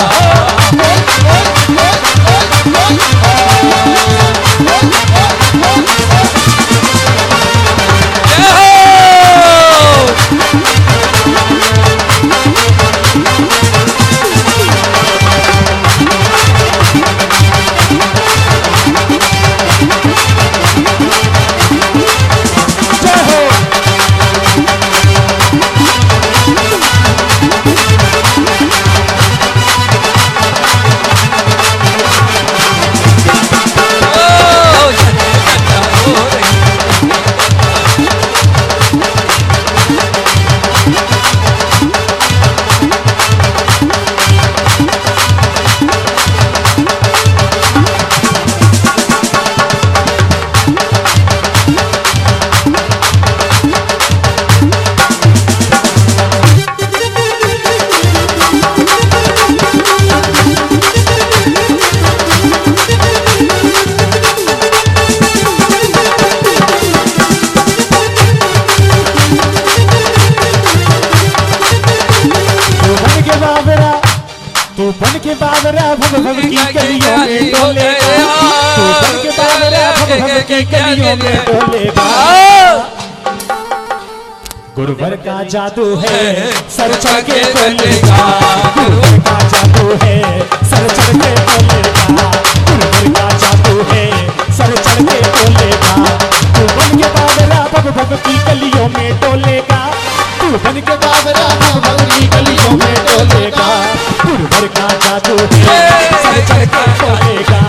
M: गुरुवर का जादू है सर चढ़ के बोलेगा, गुरुवर का जादू है सर चढ़ के बोलेगा, गुरुवर का जादू है सर चढ़ के बोलेगा, तू बन के बाबरा भग भग की गलियों में डोलेगा, तू बन के बाबरा भग भग की गलियों में डोलेगा, गुरुवर का जादू है सर चढ़ के बोलेगा,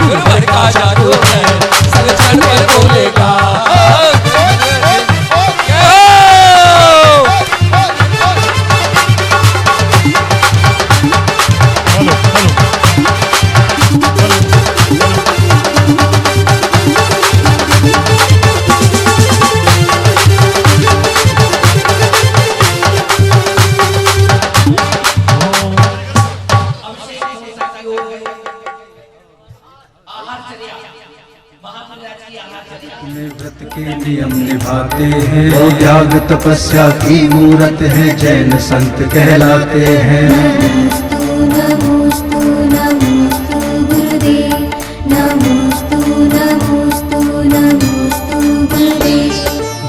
M: गुरुवर का जादू है सर चढ़ के बोलेगा।
N: व्रत के नियम निभाते हैं, वो त्याग तपस्या की मूरत है, जैन संत कहलाते हैं।
L: नमोस्तु नमोस्तु नमोस्तु गुरुदेव, नमोस्तु नमोस्तु नमोस्तु गुरुदेव।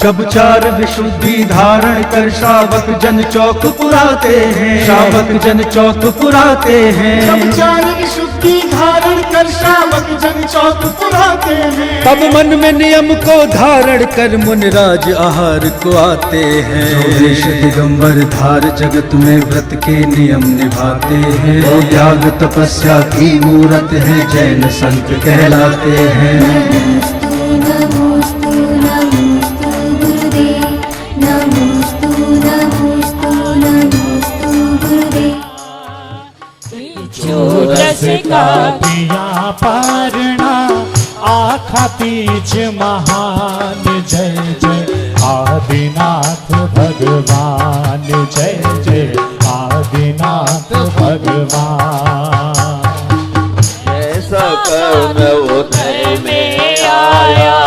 N: जब चार विशुद्धि धारण कर श्रावक जन चौक पुराते हैं, श्रावक जन चौक पुराते हैं।
Q: जब चार विशुद्धि धारण कर श्रावक जन चौक पुराते हैं,
N: तब मन में नियम को धारण कर मुनिराज आहार को आते हैं। जो देश दिगंबर धार जगत में व्रत के नियम निभाते हैं, वो त्याग तपस्या की मूरत है, जैन संत कहलाते हैं।
L: नमोस्तु नमोस्तु नमोस्तु गुरुदेव, नमोस्तु नमोस्तु नमोस्तु गुरुदेव।
F: रसिका पिया पारणा आखा तीज महान, जय जय आदिनाथ भगवान, जय जय आदिनाथ भगवान।
C: ऐसा कर्म उदय में आया,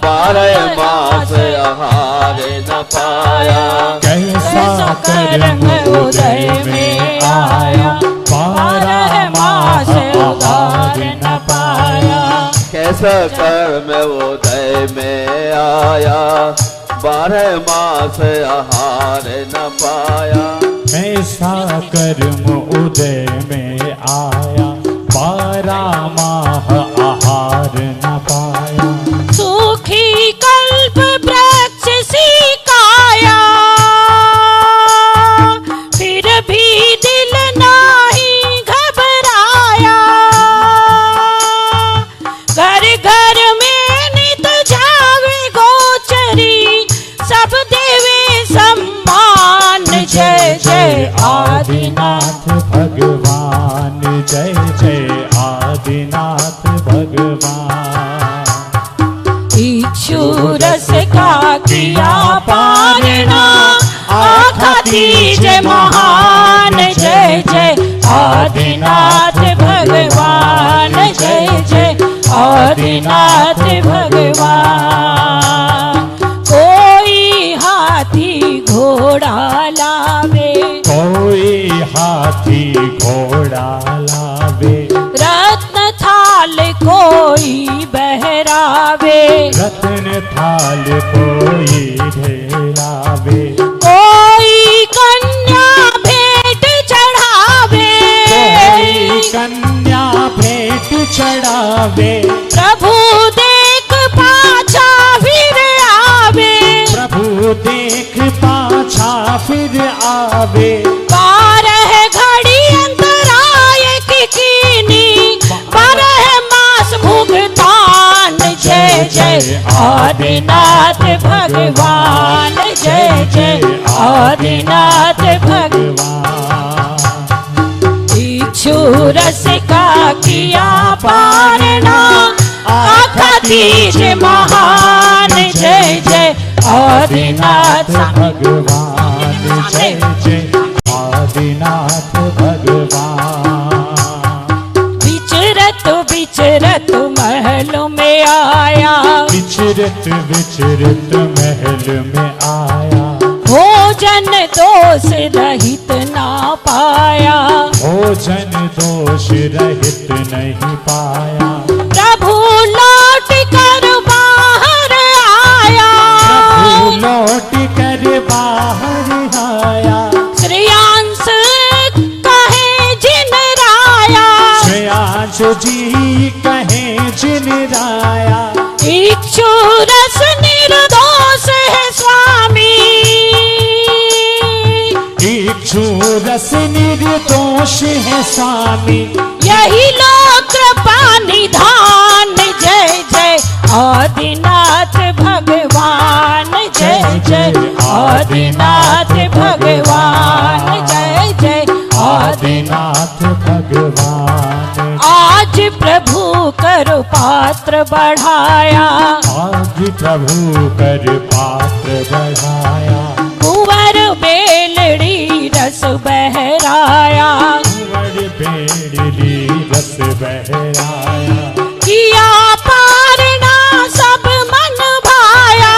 C: 12 मास आहार न पाया।
F: कैसा कर्म उदय में आया, 12 मास आहार न पाया।
C: कैसा कर्म उदय में आया, 12 मास आहार न पाया।
F: ऐसा कर्म उदय में आया, 12 माह आहार न पाया।
E: सूखी कल्प वृक्ष सी काया, फिर भी दिल नाही घबराया। घर घर में इच्छु रस का किया पारना आखा तीजे महान जय जय आदिनाथ भगवान जय जय आदिनाथ भगवान। कोई हाथी घोड़ा लावे
F: कोई हाथी घोड़ा लावे
E: रत्न थाल कोई बहरावे
F: रत्न थाल कोई ढेरावे
E: कोई कन्या भेंट चढ़ावे
F: कोई कन्या भेंट चढ़ावे
E: प्रभु देख पाछा फिर आवे
F: प्रभु देख पाछा फिर आवे
E: 12 घड़ी अंतराय की कीनी 12 मास भुगतान जय जय आदिनाथ भगवान जय जय आदिनाथ भगवान। इच्छु रस का किया पारना आखा तीज महान जय जय आदिनाथ
F: भगवान जय जय आदिनाथ भगवान।
E: विचरत विचरत महल में आया
F: विचरत विचरत महल में आया
E: भोजन दोष रहित ना पाया
F: भोजन दोष रहित नहीं पाया
E: प्रभु लौट कर बाहर आया
F: प्रभु लौट कर बाहर आया
E: श्रेयांश कहे जिन राया
F: श्रेयांश जी कहे जिन राया
E: इच्छु रस निर्दोष है स्वामी
F: इच्छु रस निर्दोष है स्वामी
E: यही लोक कृपा निधान जय जय आदिनाथ भगवान जय जय आदिनाथ भगवान जय जय
F: आदिनाथ भगवान।
E: आज प्रभु कर पात्र बढ़ाया
F: आज प्रभु कर पात्र बढ़ाया
E: कुंवर बेलड़ी रस बहराया
F: कुंवर बेलड़ी रस बहराया
E: किया पारना सब मन भाया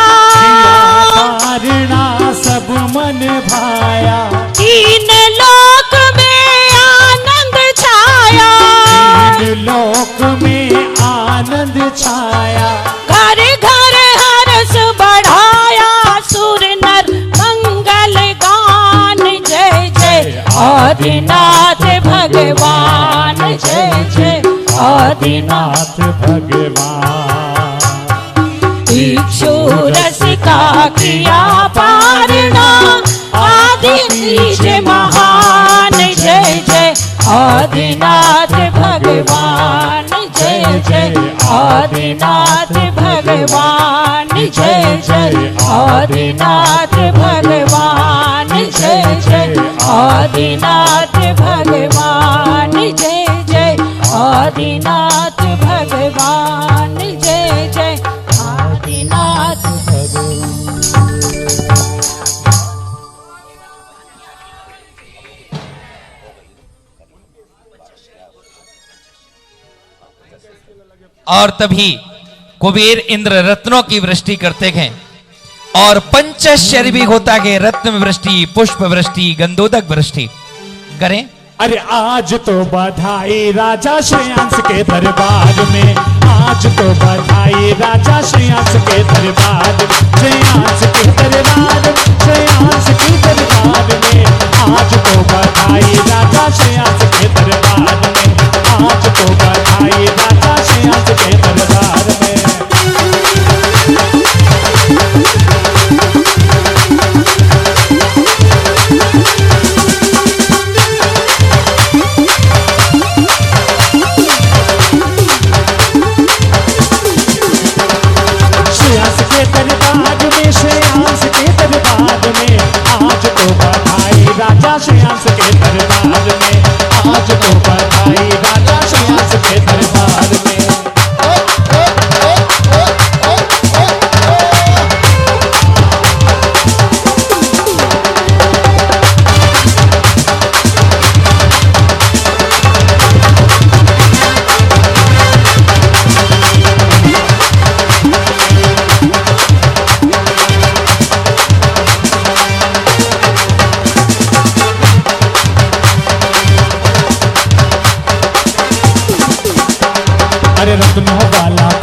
F: पारना सब मन भाया
E: 3 लोक में आनंद छाया
F: 3 लोक में आनंद छाया
E: घर घर हर्ष बढ़ाया सुर नर मंगल गान जय जय आदिनाथ भगवान जय जय
F: आदिनाथ भगवान।
E: इच्छु रस का किया पारना आदि तीज महान जय जय आदिनाथ भगवान जय जय आदिनाथ भगवान जय जय आदिनाथ भगवान जय जय आदिनाथ भगवान जय जय आदिनाथ भगवान जय जय आदिनाथ
K: और तभी कुबेर इंद्र रत्नों की वृष्टि करते हैं और पंचश्चर्य भी होता है रत्न वृष्टि पुष्प वृष्टि गंधोदक वृष्टि करें।
F: अरे आज तो बधाई राजा श्रेयांश के दरबार में आज तो बधाई राजा श्रेयांश के दरबार श्रेयांश के दरबार श्रेयांश के दरबार में आज तो बधाई राजा श्रेयांश के दरबार में आज तो बधाई राजा श्रेयांश के दरबार में।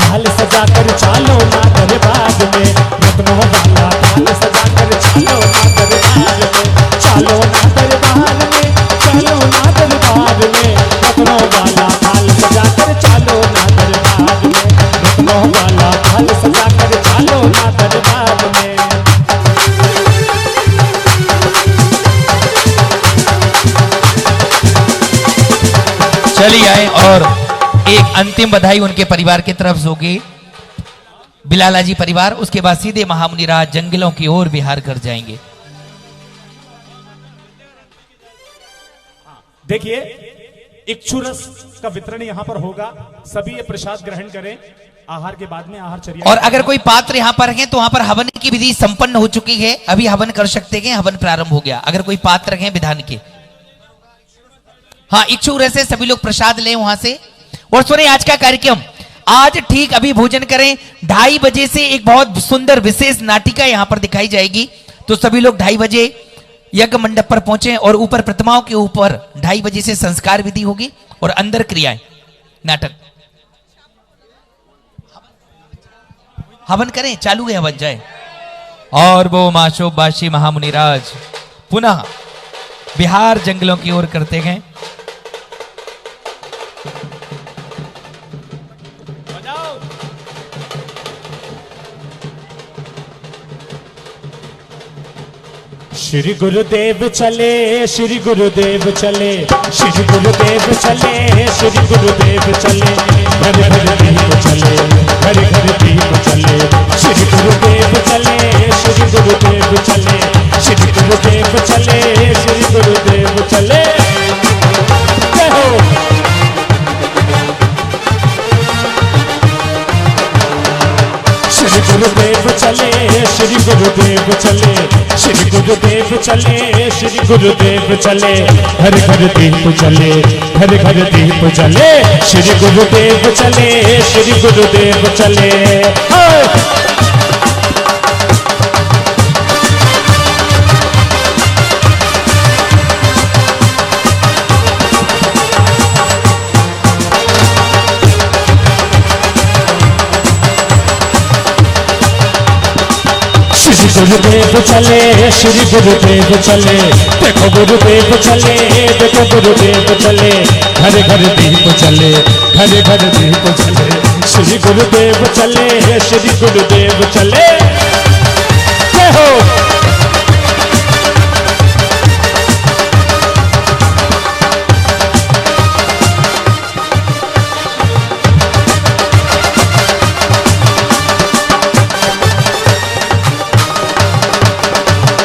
M: थाल सजाकर चालो ना दरबार में, रत्नों वाला थाल सजाकर चालो ना दरबार में, चालो ना दरबार में, चालो ना दरबार में, रत्नों वाला थाल सजाकर चालो ना दरबार में, रत्नों वाला थाल सजाकर चालो ना दरबार में।
K: चलिए आए और एक अंतिम बधाई उनके परिवार की तरफ से होगी, बिलाला जी परिवार। उसके बाद सीधे महामुनि राज जंगलों की ओर विहार कर जाएंगे।
M: देखिए इक्षुरस का वितरण यहाँ पर होगा, सभी ये प्रसाद ग्रहण करें। आहार के बाद में आहार चर्या।
K: और अगर कोई पात्र यहाँ पर हैं तो वहां पर हवन की विधि संपन्न हो चुकी है, अभी हवन कर सकते हैं, हवन प्रारंभ हो गया। अगर कोई पात्र हैं विधान के, हाँ इच्छुक रहे से सभी लोग प्रसाद लें वहां से। और सुने आज का कार्यक्रम, आज ठीक अभी भोजन करें, 2:30 बजे से एक बहुत सुंदर विशेष नाटिका यहां पर दिखाई जाएगी, तो सभी लोग 2:30 बजे यज्ञ मंडप पर पहुंचे और ऊपर प्रतिमाओं के ऊपर 2:30 बजे से संस्कार विधि होगी और अंदर क्रियाएं, नाटक हवन करें, चालू है हवन जाए। और वो माशोबाशी महामुनिराज पुनः बिहार जंगलों की ओर करते गए।
M: श्री गुरुदेव चले, श्री गुरुदेव चले, श्री गुरुदेव चले, श्री गुरुदेव चले, घर घर दीप चले, घर घर दीप चले, श्री गुरुदेव चले, श्री गुरुदेव चले, श्री गुरुदेव चले, श्री गुरुदेव चले। जय हो। श्री गुरुदेव चले, श्री गुरुदेव चले, श्री गुरुदेव चले, श्री गुरुदेव चले, घर घर दीप चले, घर घर दीप चले, श्री गुरुदेव चले, श्री गुरुदेव चले। गुरुदेव चले, श्री गुरुदेव चले, देखो गुरुदेव चले, देखो गुरुदेव चले, घर घर दीप चले, घर घर दीप चले, श्री गुरुदेव चले, श्री गुरुदेव चले। जय हो।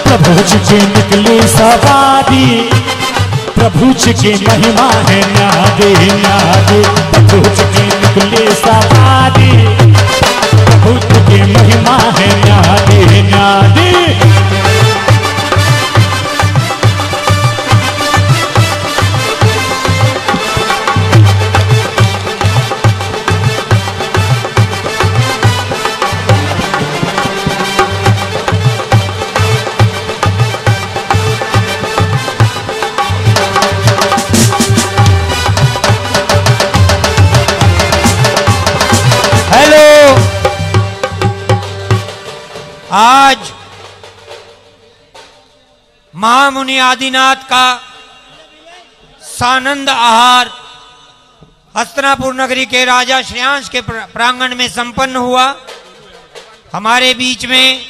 M: प्रभु जी की निकली सवारी, प्रभु जी की महिमा है न्यादी न्यादी, प्रभु जी की निकली सवारी, प्रभु जी की महिमा है न्यादी न्यादी।
I: आज महामुनि आदिनाथ का सानंद आहार हस्तिनापुर नगरी के राजा श्रेयांश के प्रांगण में संपन्न हुआ। हमारे बीच में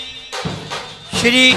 I: श्री